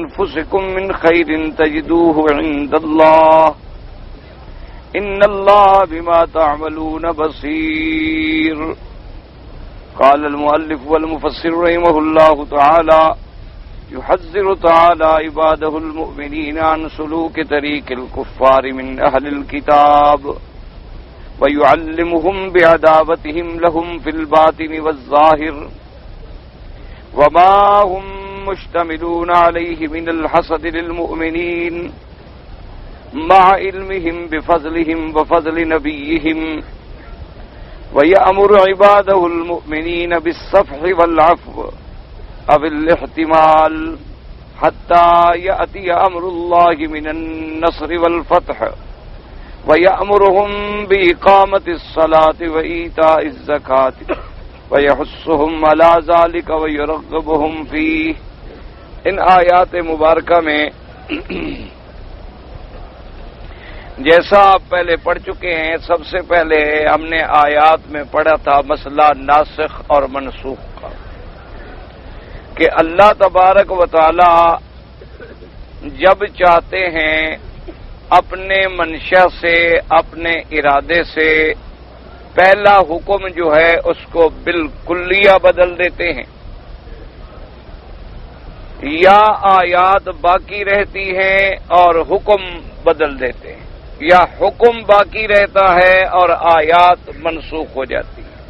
أنفسكم من خير تجدوه عند الله إن الله بما تعملون بصير. قال المؤلف والمفسر رحمه الله تعالى: يحذر تعالى عباده المؤمنين عن سلوك طريق الكفار من أهل الكتاب ويعلمهم بعداوتهم لهم في الباطن والظاهر وما هم مشتملون عليه من الحسد للمؤمنين مع علمهم بفضلهم وفضل نبيهم، ويأمر عباده المؤمنين بالصفح والعفو أو الاحتمال حتى يأتي أمر الله من النصر والفتح، ويأمرهم بإقامة الصلاة وإيتاء الزكاة ويحثهم على ذلك ويرغبهم فيه. ان آیات مبارکہ میں جیسا آپ پہلے پڑھ چکے ہیں، سب سے پہلے ہم نے آیات میں پڑھا تھا مسئلہ ناسخ اور منسوخ کا، کہ اللہ تبارک و تعالی جب چاہتے ہیں اپنے منشا سے، اپنے ارادے سے پہلا حکم جو ہے اس کو بالکلیہ بدل دیتے ہیں، یا آیات باقی رہتی ہیں اور حکم بدل دیتے ہیں، یا حکم باقی رہتا ہے اور آیات منسوخ ہو جاتی ہیں،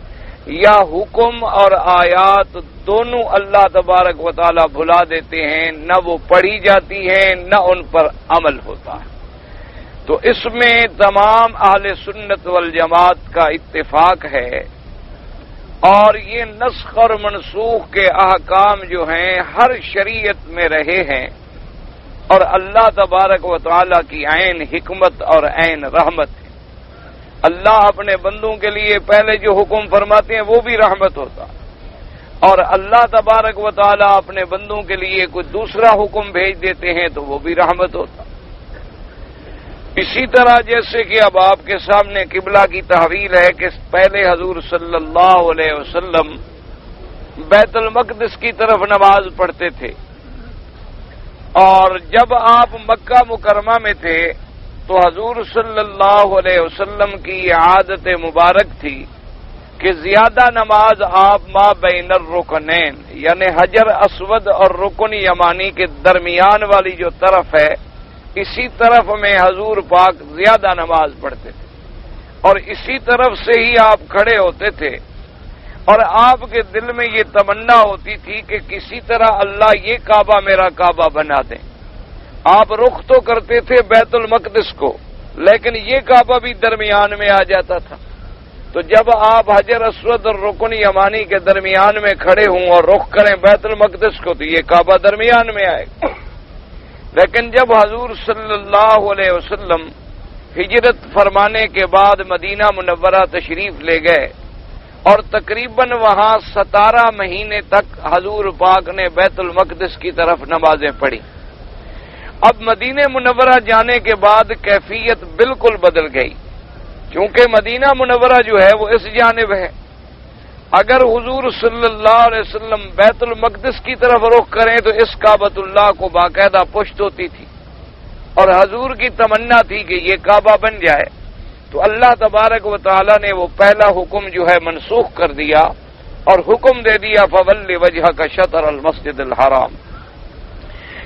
یا حکم اور آیات دونوں اللہ تبارک و تعالی بھلا دیتے ہیں، نہ وہ پڑھی جاتی ہیں نہ ان پر عمل ہوتا ہے۔ تو اس میں تمام اہل سنت والجماعت کا اتفاق ہے، اور یہ نسخ اور منسوخ کے احکام جو ہیں ہر شریعت میں رہے ہیں، اور اللہ تبارک و تعالی کی عین حکمت اور عین رحمت ہے۔ اللہ اپنے بندوں کے لیے پہلے جو حکم فرماتے ہیں وہ بھی رحمت ہوتا، اور اللہ تبارک و تعالی اپنے بندوں کے لیے کوئی دوسرا حکم بھیج دیتے ہیں تو وہ بھی رحمت ہوتا۔ اسی طرح جیسے کہ اب آپ کے سامنے قبلہ کی تحویل ہے کہ پہلے حضور صلی اللہ علیہ وسلم بیت المقدس کی طرف نماز پڑھتے تھے، اور جب آپ مکہ مکرمہ میں تھے تو حضور صلی اللہ علیہ وسلم کی یہ عادت مبارک تھی کہ زیادہ نماز آپ ما بین الرکنین، یعنی حجر اسود اور رکن یمانی کے درمیان والی جو طرف ہے اسی طرف میں حضور پاک زیادہ نماز پڑھتے تھے، اور اسی طرف سے ہی آپ کھڑے ہوتے تھے، اور آپ کے دل میں یہ تمنا ہوتی تھی کہ کسی طرح اللہ یہ کعبہ میرا کعبہ بنا دیں۔ آپ رخ تو کرتے تھے بیت المقدس کو، لیکن یہ کعبہ بھی درمیان میں آ جاتا تھا، تو جب آپ حجر اسود اور رکن یمانی کے درمیان میں کھڑے ہوں اور رخ کریں بیت المقدس کو تو یہ کعبہ درمیان میں آئے گا۔ لیکن جب حضور صلی اللہ علیہ وسلم ہجرت فرمانے کے بعد مدینہ منورہ تشریف لے گئے، اور تقریباً وہاں 17 مہینے تک حضور پاک نے بیت المقدس کی طرف نمازیں پڑھی۔ اب مدینہ منورہ جانے کے بعد کیفیت بالکل بدل گئی، کیونکہ مدینہ منورہ جو ہے وہ اس جانب ہے۔ اگر حضور صلی اللہ علیہ وسلم بیت المقدس کی طرف رخ کریں تو اس کعبۃ اللہ کو باقاعدہ پشت ہوتی تھی، اور حضور کی تمنا تھی کہ یہ کعبہ بن جائے، تو اللہ تبارک و تعالی نے وہ پہلا حکم جو ہے منسوخ کر دیا اور حکم دے دیا فَوَلِّ وَجْهَكَ شَطْرَ الْمَسْجِدِ الْحَرَامِ،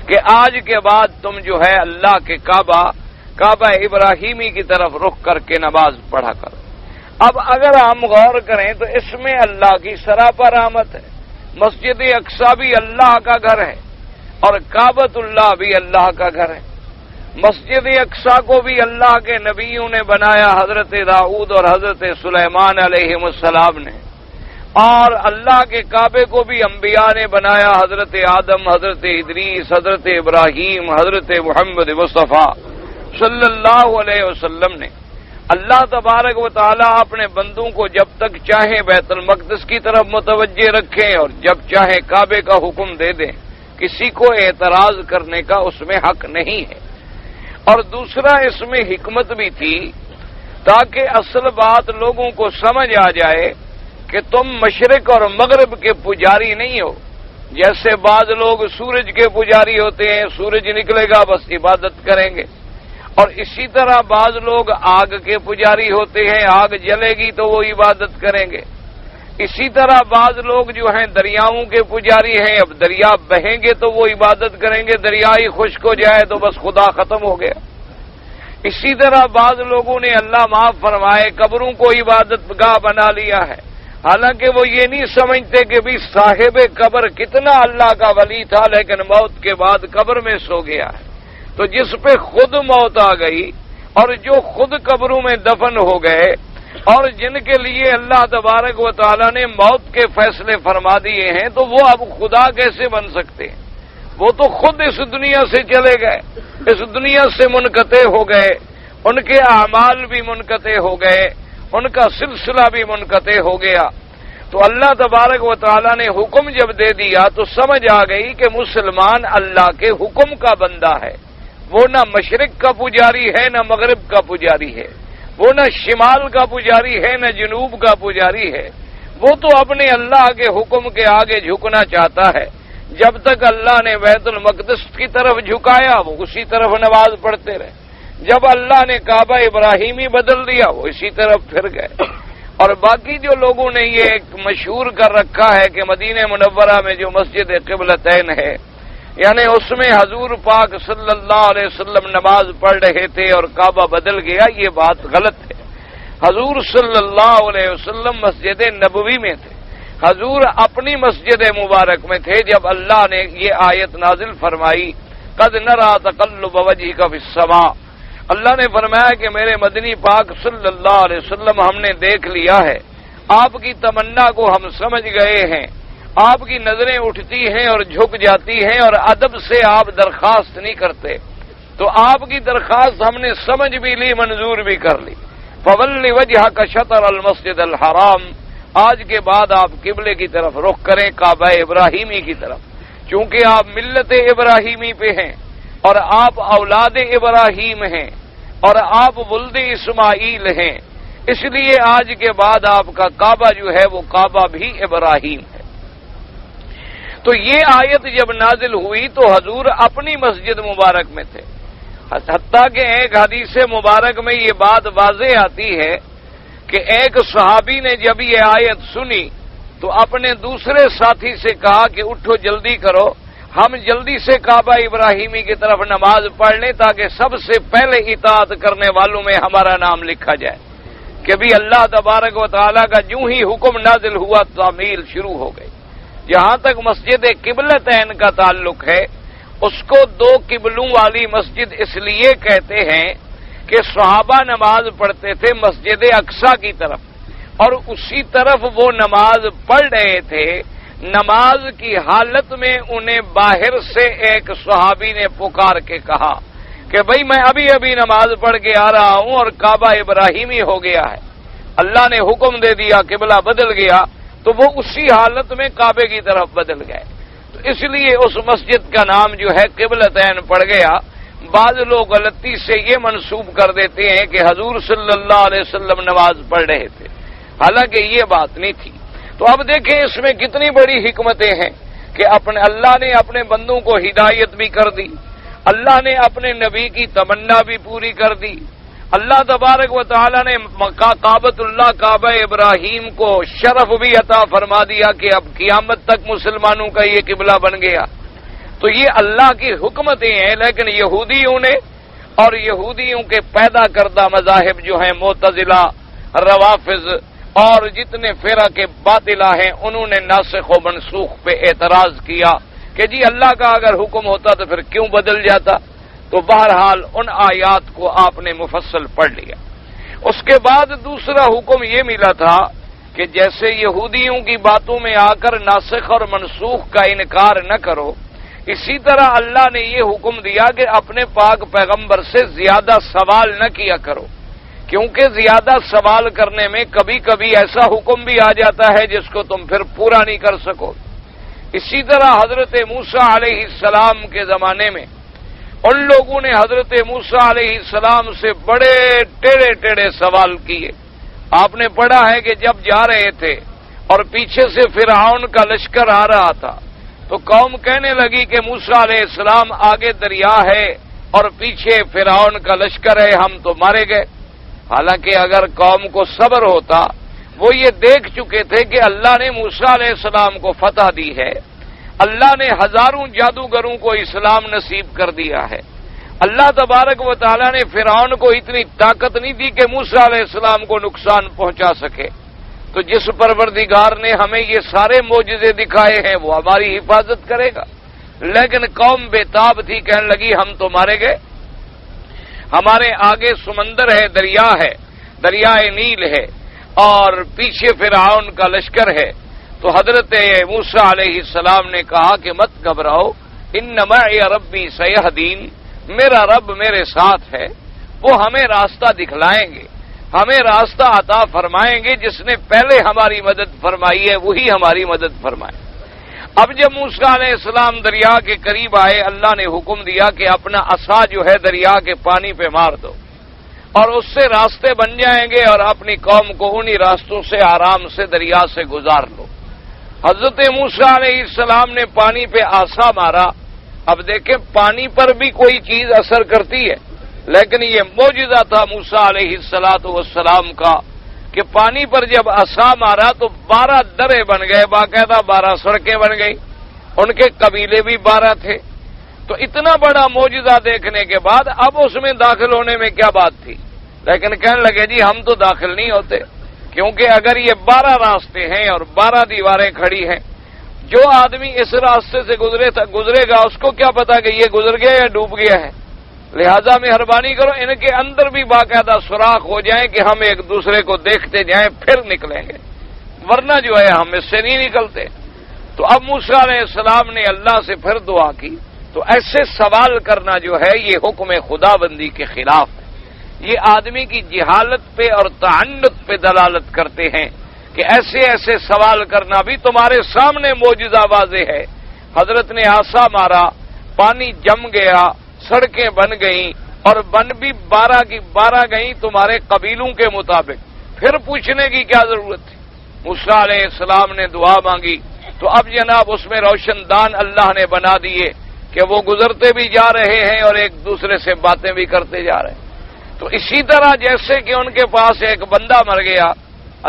کہ آج کے بعد تم جو ہے اللہ کے کعبہ ابراہیمی کی طرف رخ کر کے نماز پڑھا کرو۔ اب اگر ہم غور کریں تو اس میں اللہ کی سراپا رحمت ہے۔ مسجد اقصی بھی اللہ کا گھر ہے اور کعبۃ اللہ بھی اللہ کا گھر ہے۔ مسجد اقصی کو بھی اللہ کے نبیوں نے بنایا، حضرت داؤد اور حضرت سلیمان علیہ السلام نے، اور اللہ کے کعبے کو بھی انبیاء نے بنایا، حضرت آدم، حضرت ادریس، حضرت ابراہیم، حضرت محمد مصطفیٰ صلی اللہ علیہ وسلم نے۔ اللہ تبارک و تعالیٰ اپنے بندوں کو جب تک چاہیں بیت المقدس کی طرف متوجہ رکھیں اور جب چاہیں کعبے کا حکم دے دیں، کسی کو اعتراض کرنے کا اس میں حق نہیں ہے۔ اور دوسرا اس میں حکمت بھی تھی تاکہ اصل بات لوگوں کو سمجھ آ جائے کہ تم مشرق اور مغرب کے پجاری نہیں ہو، جیسے بعض لوگ سورج کے پجاری ہوتے ہیں، سورج نکلے گا بس عبادت کریں گے، اور اسی طرح بعض لوگ آگ کے پجاری ہوتے ہیں، آگ جلے گی تو وہ عبادت کریں گے۔ اسی طرح بعض لوگ جو ہیں دریاؤں کے پجاری ہیں، اب دریا بہیں گے تو وہ عبادت کریں گے، دریا ہی خشک ہو جائے تو بس خدا ختم ہو گیا۔ اسی طرح بعض لوگوں نے اللہ معاف فرمائے قبروں کو عبادت گاہ بنا لیا ہے، حالانکہ وہ یہ نہیں سمجھتے کہ بھی صاحب قبر کتنا اللہ کا ولی تھا لیکن موت کے بعد قبر میں سو گیا ہے۔ تو جس پہ خود موت آ گئی اور جو خود قبروں میں دفن ہو گئے اور جن کے لیے اللہ تبارک و تعالی نے موت کے فیصلے فرما دیے ہیں، تو وہ اب خدا کیسے بن سکتے ہیں؟ وہ تو خود اس دنیا سے چلے گئے، اس دنیا سے منقطع ہو گئے، ان کے اعمال بھی منقطع ہو گئے، ان کا سلسلہ بھی منقطع ہو گیا۔ تو اللہ تبارک و تعالی نے حکم جب دے دیا تو سمجھ آ گئی کہ مسلمان اللہ کے حکم کا بندہ ہے، وہ نہ مشرق کا پجاری ہے نہ مغرب کا پجاری ہے، وہ نہ شمال کا پجاری ہے نہ جنوب کا پجاری ہے، وہ تو اپنے اللہ کے حکم کے آگے جھکنا چاہتا ہے۔ جب تک اللہ نے بیت المقدس کی طرف جھکایا وہ اسی طرف نماز پڑھتے رہے، جب اللہ نے کعبہ ابراہیمی بدل دیا وہ اسی طرف پھر گئے۔ اور باقی جو لوگوں نے یہ ایک مشہور کر رکھا ہے کہ مدینہ منورہ میں جو مسجد قبلتین ہے، یعنی اس میں حضور پاک صلی اللہ علیہ وسلم نماز پڑھ رہے تھے اور کعبہ بدل گیا، یہ بات غلط ہے۔ حضور صلی اللہ علیہ وسلم مسجد نبوی میں تھے، حضور اپنی مسجد مبارک میں تھے جب اللہ نے یہ آیت نازل فرمائی قد نرى تقلب وجهك في السماء۔ اللہ نے فرمایا کہ میرے مدنی پاک صلی اللہ علیہ وسلم ہم نے دیکھ لیا ہے، آپ کی تمنا کو ہم سمجھ گئے ہیں، آپ کی نظریں اٹھتی ہیں اور جھک جاتی ہیں اور ادب سے آپ درخواست نہیں کرتے، تو آپ کی درخواست ہم نے سمجھ بھی لی، منظور بھی کر لی۔ فَوَلِّ وَجْهَكَ شَطْرَ الْمَسْجِدِ الْحَرَامِ، آج کے بعد آپ قبلے کی طرف رخ کریں، کعبہ ابراہیمی کی طرف، چونکہ آپ ملت ابراہیمی پہ ہیں اور آپ اولاد ابراہیم ہیں اور آپ ولد اسماعیل ہیں، اس لیے آج کے بعد آپ کا کعبہ جو ہے وہ کعبہ بھی ابراہیم ہے۔ تو یہ آیت جب نازل ہوئی تو حضور اپنی مسجد مبارک میں تھے، حتیٰ کہ ایک حدیث مبارک میں یہ بات واضح آتی ہے کہ ایک صحابی نے جب یہ آیت سنی تو اپنے دوسرے ساتھی سے کہا کہ اٹھو جلدی کرو، ہم جلدی سے کعبہ ابراہیمی کی طرف نماز پڑھ لیں تاکہ سب سے پہلے اطاعت کرنے والوں میں ہمارا نام لکھا جائے، کہ بھی اللہ تبارک و تعالیٰ کا جو ہی حکم نازل ہوا تعمیل شروع ہو گئی۔ جہاں تک مسجد قبلتین کا تعلق ہے، اس کو دو قبلوں والی مسجد اس لیے کہتے ہیں کہ صحابہ نماز پڑھتے تھے مسجد اقصی کی طرف اور اسی طرف وہ نماز پڑھ رہے تھے، نماز کی حالت میں انہیں باہر سے ایک صحابی نے پکار کے کہا کہ بھئی میں ابھی ابھی نماز پڑھ کے آ رہا ہوں اور کعبہ ابراہیمی ہو گیا ہے، اللہ نے حکم دے دیا، قبلہ بدل گیا، تو وہ اسی حالت میں کعبے کی طرف بدل گئے، تو اس لیے اس مسجد کا نام جو ہے قبلتین پڑ گیا۔ بعض لوگ غلطی سے یہ منسوب کر دیتے ہیں کہ حضور صلی اللہ علیہ وسلم نماز پڑھ رہے تھے، حالانکہ یہ بات نہیں تھی۔ تو اب دیکھیں اس میں کتنی بڑی حکمتیں ہیں کہ اللہ نے اپنے بندوں کو ہدایت بھی کر دی، اللہ نے اپنے نبی کی تمنا بھی پوری کر دی، اللہ تبارک و تعالی نے کعبۃ اللہ کعبہ ابراہیم کو شرف بھی عطا فرما دیا کہ اب قیامت تک مسلمانوں کا یہ قبلہ بن گیا۔ تو یہ اللہ کی حکمتیں ہیں، لیکن یہودیوں نے اور یہودیوں کے پیدا کردہ مذاہب جو ہیں معتزلہ، روافض اور جتنے فرق باطلہ ہیں، انہوں نے ناسخ و منسوخ پہ اعتراض کیا کہ جی اللہ کا اگر حکم ہوتا تو پھر کیوں بدل جاتا۔ تو بہرحال ان آیات کو آپ نے مفصل پڑھ لیا۔ اس کے بعد دوسرا حکم یہ ملا تھا کہ جیسے یہودیوں کی باتوں میں آ کر ناسخ اور منسوخ کا انکار نہ کرو، اسی طرح اللہ نے یہ حکم دیا کہ اپنے پاک پیغمبر سے زیادہ سوال نہ کیا کرو، کیونکہ زیادہ سوال کرنے میں کبھی کبھی ایسا حکم بھی آ جاتا ہے جس کو تم پھر پورا نہیں کر سکو۔ اسی طرح حضرت موسیٰ علیہ السلام کے زمانے میں ان لوگوں نے حضرت موسیٰ علیہ السلام سے بڑے ٹیڑے ٹیڑے سوال کیے۔ آپ نے پڑھا ہے کہ جب جا رہے تھے اور پیچھے سے فرعون کا لشکر آ رہا تھا تو قوم کہنے لگی کہ موسیٰ علیہ السلام آگے دریا ہے اور پیچھے فرعون کا لشکر ہے، ہم تو مارے گئے۔ حالانکہ اگر قوم کو صبر ہوتا، وہ یہ دیکھ چکے تھے کہ اللہ نے موسیٰ علیہ السلام کو فتح دی ہے، اللہ نے ہزاروں جادوگروں کو اسلام نصیب کر دیا ہے، اللہ تبارک و تعالیٰ نے فرعون کو اتنی طاقت نہیں دی کہ موسیٰ علیہ السلام کو نقصان پہنچا سکے، تو جس پروردگار نے ہمیں یہ سارے معجزے دکھائے ہیں وہ ہماری حفاظت کرے گا۔ لیکن قوم بے تاب تھی، کہنے لگی ہم تو مارے گئے، ہمارے آگے سمندر ہے، دریائے نیل ہے اور پیچھے فرعون کا لشکر ہے۔ تو حضرت موسیٰ علیہ السلام نے کہا کہ مت گھبراؤ، ان معی ربی سیہدین، میرا رب میرے ساتھ ہے، وہ ہمیں راستہ دکھلائیں گے، ہمیں راستہ عطا فرمائیں گے، جس نے پہلے ہماری مدد فرمائی ہے وہی ہماری مدد فرمائے۔ اب جب موسیٰ علیہ السلام دریا کے قریب آئے، اللہ نے حکم دیا کہ اپنا عصا جو ہے دریا کے پانی پہ مار دو اور اس سے راستے بن جائیں گے اور اپنی قوم کو انہی راستوں سے آرام سے دریا سے گزار لو۔ حضرت موسیٰ علیہ السلام نے پانی پہ عصا مارا۔ اب دیکھیں پانی پر بھی کوئی چیز اثر کرتی ہے، لیکن یہ معجزہ تھا موسیٰ علیہ السلام کا کہ پانی پر جب عصا مارا تو 12 درے بن گئے، باقاعدہ 12 سڑکیں بن گئی، ان کے قبیلے بھی 12 تھے۔ تو اتنا بڑا معجزہ دیکھنے کے بعد اب اس میں داخل ہونے میں کیا بات تھی، لیکن کہنے لگے جی ہم تو داخل نہیں ہوتے، کیونکہ اگر یہ 12 راستے ہیں اور 12 دیواریں کھڑی ہیں، جو آدمی اس راستے سے گزرے گا اس کو کیا پتا کہ یہ گزر گیا یا ڈوب گیا ہے، لہذا مہربانی کرو ان کے اندر بھی باقاعدہ سوراخ ہو جائیں کہ ہم ایک دوسرے کو دیکھتے جائیں پھر نکلیں گے، ورنہ جو ہے ہم اس سے نہیں نکلتے۔ تو اب موسیٰ علیہ السلام نے اللہ سے پھر دعا کی۔ تو ایسے سوال کرنا جو ہے یہ حکم خدا بندی کے خلاف ہے، یہ آدمی کی جہالت پہ اور تعنت پہ دلالت کرتے ہیں کہ ایسے ایسے سوال کرنا بھی تمہارے سامنے معجزہ واضح ہے۔ حضرت نے عصا مارا، پانی جم گیا، سڑکیں بن گئیں اور بن بھی 12 کی 12 گئیں تمہارے قبیلوں کے مطابق، پھر پوچھنے کی کیا ضرورت تھی؟ موسیٰ علیہ السلام نے دعا مانگی تو اب جناب اس میں روشن دان اللہ نے بنا دیے کہ وہ گزرتے بھی جا رہے ہیں اور ایک دوسرے سے باتیں بھی کرتے جا رہے ہیں۔ تو اسی طرح جیسے کہ ان کے پاس ایک بندہ مر گیا،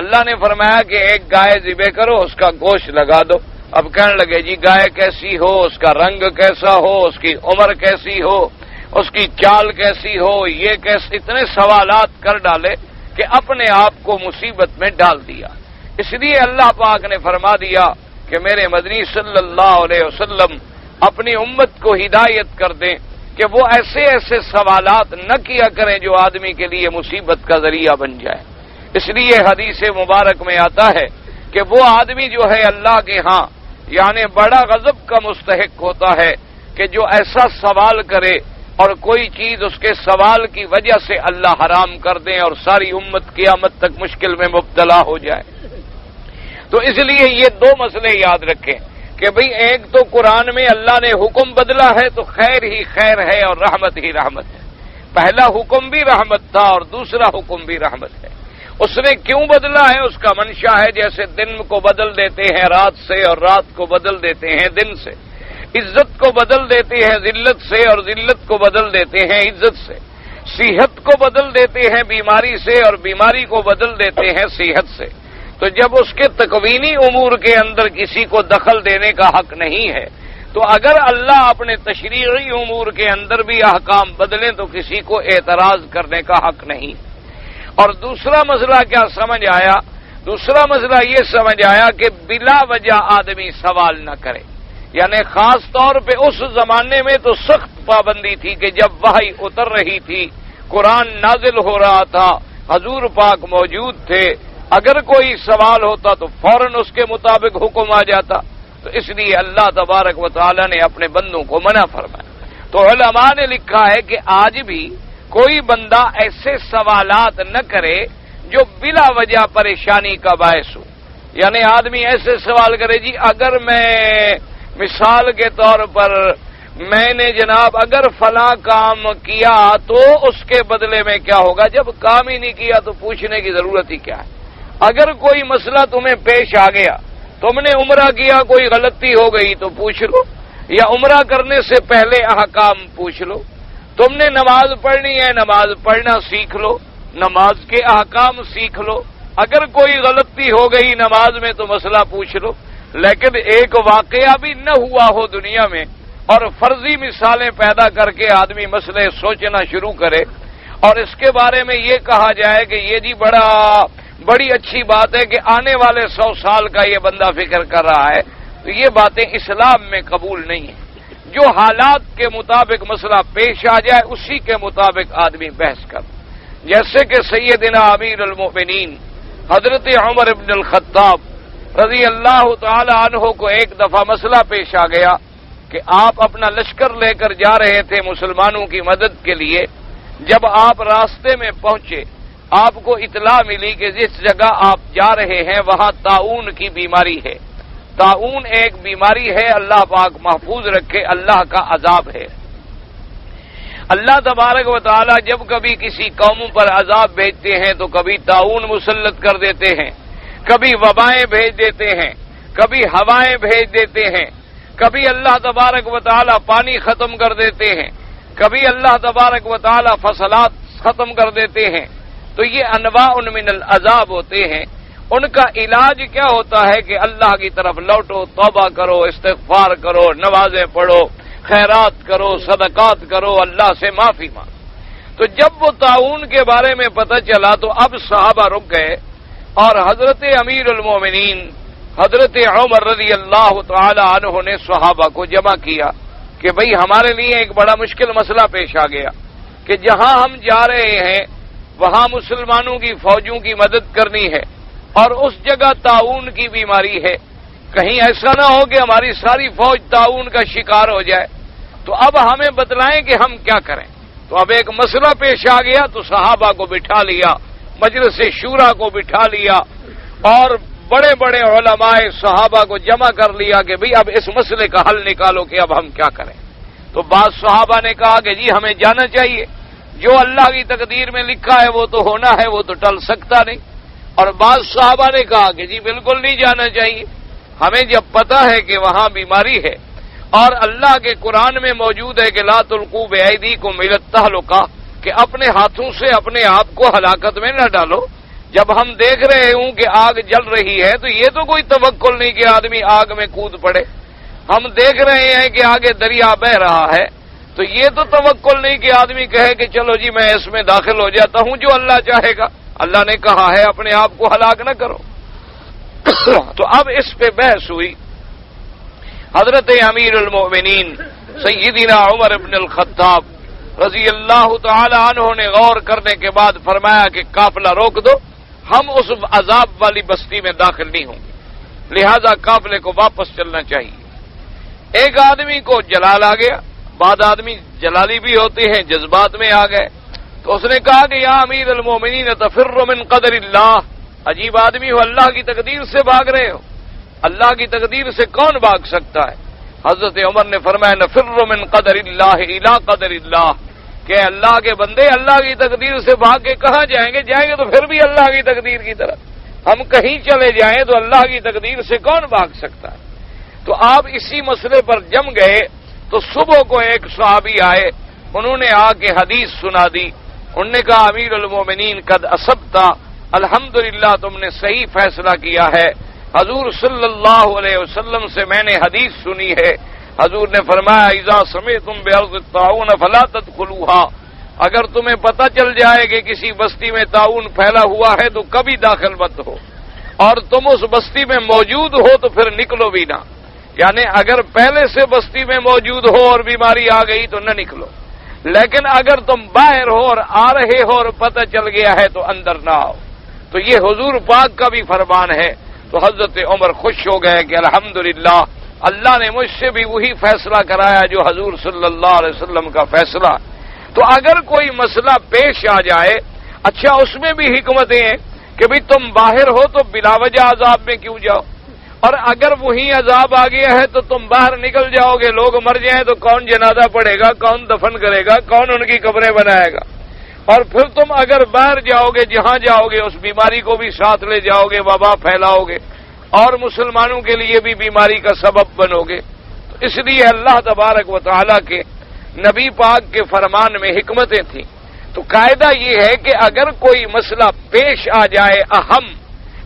اللہ نے فرمایا کہ ایک گائے ذبح کرو، اس کا گوشت لگا دو۔ اب کہنے لگے جی گائے کیسی ہو، اس کا رنگ کیسا ہو، اس کی عمر کیسی ہو، اس کی چال کیسی ہو، یہ کیسے، اتنے سوالات کر ڈالے کہ اپنے آپ کو مصیبت میں ڈال دیا۔ اس لیے اللہ پاک نے فرما دیا کہ میرے مدنی صلی اللہ علیہ وسلم اپنی امت کو ہدایت کر دیں کہ وہ ایسے ایسے سوالات نہ کیا کریں جو آدمی کے لیے مصیبت کا ذریعہ بن جائے۔ اس لیے حدیث مبارک میں آتا ہے کہ وہ آدمی جو ہے اللہ کے ہاں یعنی بڑا غضب کا مستحق ہوتا ہے کہ جو ایسا سوال کرے اور کوئی چیز اس کے سوال کی وجہ سے اللہ حرام کر دیں اور ساری امت قیامت تک مشکل میں مبتلا ہو جائے۔ تو اس لیے یہ 2 مسئلے یاد رکھیں کہ بھئی ایک تو قرآن میں اللہ نے حکم بدلا ہے تو خیر ہی خیر ہے اور رحمت ہی رحمت ہے۔ پہلا حکم بھی رحمت تھا اور دوسرا حکم بھی رحمت ہے۔ اس نے کیوں بدلا ہے اس کا منشا ہے، جیسے دن کو بدل دیتے ہیں رات سے اور رات کو بدل دیتے ہیں دن سے، عزت کو بدل دیتے ہیں ذلت سے اور ذلت کو بدل دیتے ہیں عزت سے، صحت کو بدل دیتے ہیں بیماری سے اور بیماری کو بدل دیتے ہیں صحت سے۔ تو جب اس کے تکوینی امور کے اندر کسی کو دخل دینے کا حق نہیں ہے تو اگر اللہ اپنے تشریعی امور کے اندر بھی احکام بدلیں تو کسی کو اعتراض کرنے کا حق نہیں۔ اور دوسرا مسئلہ کیا سمجھ آیا؟ دوسرا مسئلہ یہ سمجھ آیا کہ بلا وجہ آدمی سوال نہ کرے، یعنی خاص طور پہ اس زمانے میں تو سخت پابندی تھی کہ جب وحی اتر رہی تھی، قرآن نازل ہو رہا تھا، حضور پاک موجود تھے، اگر کوئی سوال ہوتا تو فوراً اس کے مطابق حکم آ جاتا۔ تو اس لیے اللہ تبارک و تعالی نے اپنے بندوں کو منع فرمایا۔ تو علماء نے لکھا ہے کہ آج بھی کوئی بندہ ایسے سوالات نہ کرے جو بلا وجہ پریشانی کا باعث ہو، یعنی آدمی ایسے سوال کرے جی اگر میں مثال کے طور پر میں نے جناب اگر فلاں کام کیا تو اس کے بدلے میں کیا ہوگا، جب کام ہی نہیں کیا تو پوچھنے کی ضرورت ہی کیا ہے؟ اگر کوئی مسئلہ تمہیں پیش آ گیا تم نے عمرہ کیا کوئی غلطی ہو گئی تو پوچھ لو، یا عمرہ کرنے سے پہلے احکام پوچھ لو۔ تم نے نماز پڑھنی ہے، نماز پڑھنا سیکھ لو، نماز کے احکام سیکھ لو۔ اگر کوئی غلطی ہو گئی نماز میں تو مسئلہ پوچھ لو۔ لیکن ایک واقعہ بھی نہ ہوا ہو دنیا میں اور فرضی مثالیں پیدا کر کے آدمی مسئلے سوچنا شروع کرے اور اس کے بارے میں یہ کہا جائے کہ یہ جی بڑی اچھی بات ہے کہ آنے والے 100 سال کا یہ بندہ فکر کر رہا ہے، تو یہ باتیں اسلام میں قبول نہیں ہیں۔ جو حالات کے مطابق مسئلہ پیش آ جائے اسی کے مطابق آدمی بحث کر، جیسے کہ سیدنا امیر المؤمنین حضرت عمر بن الخطاب رضی اللہ تعالی عنہ کو ایک دفعہ مسئلہ پیش آ گیا کہ آپ اپنا لشکر لے کر جا رہے تھے مسلمانوں کی مدد کے لیے۔ جب آپ راستے میں پہنچے آپ کو اطلاع ملی کہ جس جگہ آپ جا رہے ہیں وہاں طاعون کی بیماری ہے۔ طاعون ایک بیماری ہے، اللہ پاک محفوظ رکھے، اللہ کا عذاب ہے۔ اللہ تبارک و تعالی جب کبھی کسی قوموں پر عذاب بھیجتے ہیں تو کبھی طاعون مسلط کر دیتے ہیں، کبھی وبائیں بھیج دیتے ہیں، کبھی ہوائیں بھیج دیتے ہیں، کبھی اللہ تبارک و تعالی پانی ختم کر دیتے ہیں، کبھی اللہ تبارک و تعالی فصلات ختم کر دیتے ہیں۔ تو یہ انواع من العذاب ہوتے ہیں۔ ان کا علاج کیا ہوتا ہے کہ اللہ کی طرف لوٹو، توبہ کرو، استغفار کرو، نمازیں پڑھو، خیرات کرو، صدقات کرو، اللہ سے معافی مانگو۔ تو جب وہ طاعون کے بارے میں پتہ چلا تو اب صحابہ رک گئے اور حضرت امیر المومنین حضرت عمر رضی اللہ تعالی عنہ نے صحابہ کو جمع کیا کہ بھئی ہمارے لیے ایک بڑا مشکل مسئلہ پیش آ گیا کہ جہاں ہم جا رہے ہیں وہاں مسلمانوں کی فوجوں کی مدد کرنی ہے اور اس جگہ طاعون کی بیماری ہے، کہیں ایسا نہ ہو کہ ہماری ساری فوج طاعون کا شکار ہو جائے، تو اب ہمیں بتلائیں کہ ہم کیا کریں۔ تو اب ایک مسئلہ پیش آ گیا تو صحابہ کو بٹھا لیا، مجلس شورا کو بٹھا لیا اور بڑے بڑے علماء صحابہ کو جمع کر لیا کہ بھئی اب اس مسئلے کا حل نکالو کہ اب ہم کیا کریں۔ تو بعض صحابہ نے کہا کہ جی ہمیں جانا چاہیے، جو اللہ کی تقدیر میں لکھا ہے وہ تو ہونا ہے، وہ تو ٹل سکتا نہیں۔ اور بعض صحابہ نے کہا کہ جی بالکل نہیں جانا چاہیے، ہمیں جب پتہ ہے کہ وہاں بیماری ہے اور اللہ کے قرآن میں موجود ہے کہ لا تلقوا بأیدیکم الی التہلکہ، کہ اپنے ہاتھوں سے اپنے آپ کو ہلاکت میں نہ ڈالو۔ جب ہم دیکھ رہے ہوں کہ آگ جل رہی ہے تو یہ تو کوئی توکل نہیں کہ آدمی آگ میں کود پڑے۔ ہم دیکھ رہے ہیں کہ آگے دریا بہہ رہا ہے تو یہ تو توکل نہیں کہ آدمی کہے کہ چلو جی میں اس میں داخل ہو جاتا ہوں، جو اللہ چاہے گا۔ اللہ نے کہا ہے اپنے آپ کو ہلاک نہ کرو۔ تو اب اس پہ بحث ہوئی۔ حضرت امیر المؤمنین سیدنا عمر بن الخطاب رضی اللہ تعالی عنہ نے غور کرنے کے بعد فرمایا کہ قافلہ روک دو، ہم اس عذاب والی بستی میں داخل نہیں ہوں گے، لہذا قافلے کو واپس چلنا چاہیے۔ ایک آدمی کو جلال آ گیا، بعض آدمی جلالی بھی ہوتے ہیں، جذبات میں آ گئے، تو اس نے کہا کہ یا امیر المومنین تفر من قدر اللہ، عجیب آدمی ہو، اللہ کی تقدیر سے بھاگ رہے ہو، اللہ کی تقدیر سے کون بھاگ سکتا ہے؟ حضرت عمر نے فرمایا نفر من قدر اللہ الی قدر اللہ، کہ اللہ کے بندے اللہ کی تقدیر سے بھاگ کے کہاں جائیں گے؟ جائیں گے تو پھر بھی اللہ کی تقدیر کی طرف، ہم کہیں چلے جائیں تو اللہ کی تقدیر سے کون بھاگ سکتا ہے؟ تو آپ اسی مسئلے پر جم گئے تو صبح کو ایک صحابی آئے، انہوں نے آ کے حدیث سنا دی، انہوں نے کہا امیر المومنین قد اصبتا، الحمدللہ تم نے صحیح فیصلہ کیا ہے، حضور صلی اللہ علیہ وسلم سے میں نے حدیث سنی ہے، حضور نے فرمایا اذا سمعتم بأرض الطاعون فلا تدخلوها، اگر تمہیں پتہ چل جائے کہ کسی بستی میں طاعون پھیلا ہوا ہے تو کبھی داخل مت ہو، اور تم اس بستی میں موجود ہو تو پھر نکلو بھی نہ، یعنی اگر پہلے سے بستی میں موجود ہو اور بیماری آ گئی تو نہ نکلو، لیکن اگر تم باہر ہو اور آ رہے ہو اور پتہ چل گیا ہے تو اندر نہ آؤ۔ تو یہ حضور پاک کا بھی فرمان ہے۔ تو حضرت عمر خوش ہو گئے کہ الحمدللہ اللہ نے مجھ سے بھی وہی فیصلہ کرایا جو حضور صلی اللہ علیہ وسلم کا فیصلہ۔ تو اگر کوئی مسئلہ پیش آ جائے، اچھا اس میں بھی حکمتیں ہیں کہ بھی تم باہر ہو تو بلا وجہ عذاب میں کیوں جاؤ، اور اگر وہی عذاب آ گیا ہے تو تم باہر نکل جاؤ گے، لوگ مر جائیں تو کون جنازہ پڑھے گا، کون دفن کرے گا، کون ان کی قبریں بنائے گا؟ اور پھر تم اگر باہر جاؤ گے، جہاں جاؤ گے اس بیماری کو بھی ساتھ لے جاؤ گے، وبا پھیلاؤ گے، اور مسلمانوں کے لیے بھی بیماری کا سبب بنو گے۔ تو اس لیے اللہ تبارک و تعالیٰ کے نبی پاک کے فرمان میں حکمتیں تھیں۔ تو قاعدہ یہ ہے کہ اگر کوئی مسئلہ پیش آ جائے اہم،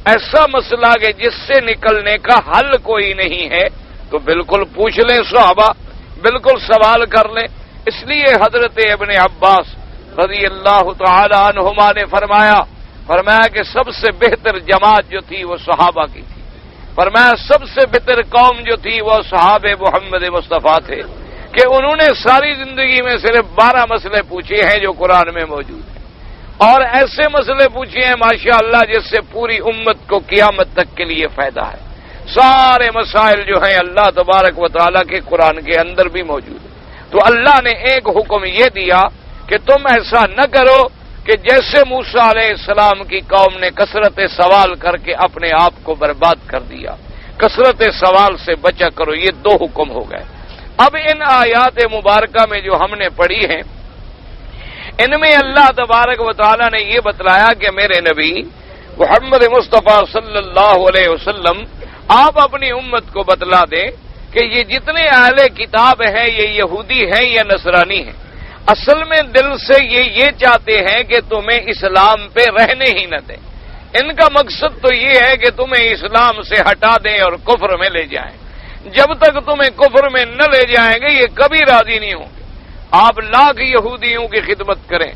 ایسا مسئلہ کہ جس سے نکلنے کا حل کوئی نہیں ہے، تو بالکل پوچھ لیں صحابہ، بالکل سوال کر لیں۔ اس لیے حضرت ابن عباس رضی اللہ تعالی عنہما نے فرمایا کہ سب سے بہتر جماعت جو تھی وہ صحابہ کی تھی۔ فرمایا سب سے بہتر قوم جو تھی وہ صحابہ محمد مصطفیٰ تھے، کہ انہوں نے ساری زندگی میں صرف 12 مسئلے پوچھے ہیں جو قرآن میں موجود ہیں، اور ایسے مسئلے پوچھے ہیں ماشاءاللہ جس سے پوری امت کو قیامت تک کے لیے فائدہ ہے۔ سارے مسائل جو ہیں اللہ تبارک و تعالیٰ کے قرآن کے اندر بھی موجود ہیں۔ تو اللہ نے ایک حکم یہ دیا کہ تم ایسا نہ کرو کہ جیسے موسیٰ علیہ السلام کی قوم نے کثرت سوال کر کے اپنے آپ کو برباد کر دیا۔ کثرت سوال سے بچا کرو، یہ 2 حکم ہو گئے۔ اب ان آیات مبارکہ میں جو ہم نے پڑھی ہیں، ان میں اللہ تبارک و تعالیٰ نے یہ بتلایا کہ میرے نبی محمد مصطفیٰ صلی اللہ علیہ وسلم آپ اپنی امت کو بتلا دیں کہ یہ جتنے اہل کتاب ہیں یہ یہودی ہیں یا نصرانی ہیں، اصل میں دل سے یہ چاہتے ہیں کہ تمہیں اسلام پہ رہنے ہی نہ دیں۔ ان کا مقصد تو یہ ہے کہ تمہیں اسلام سے ہٹا دیں اور کفر میں لے جائیں۔ جب تک تمہیں کفر میں نہ لے جائیں گے یہ کبھی راضی نہیں ہوں گے۔ آپ لاکھ یہودیوں کی خدمت کریں،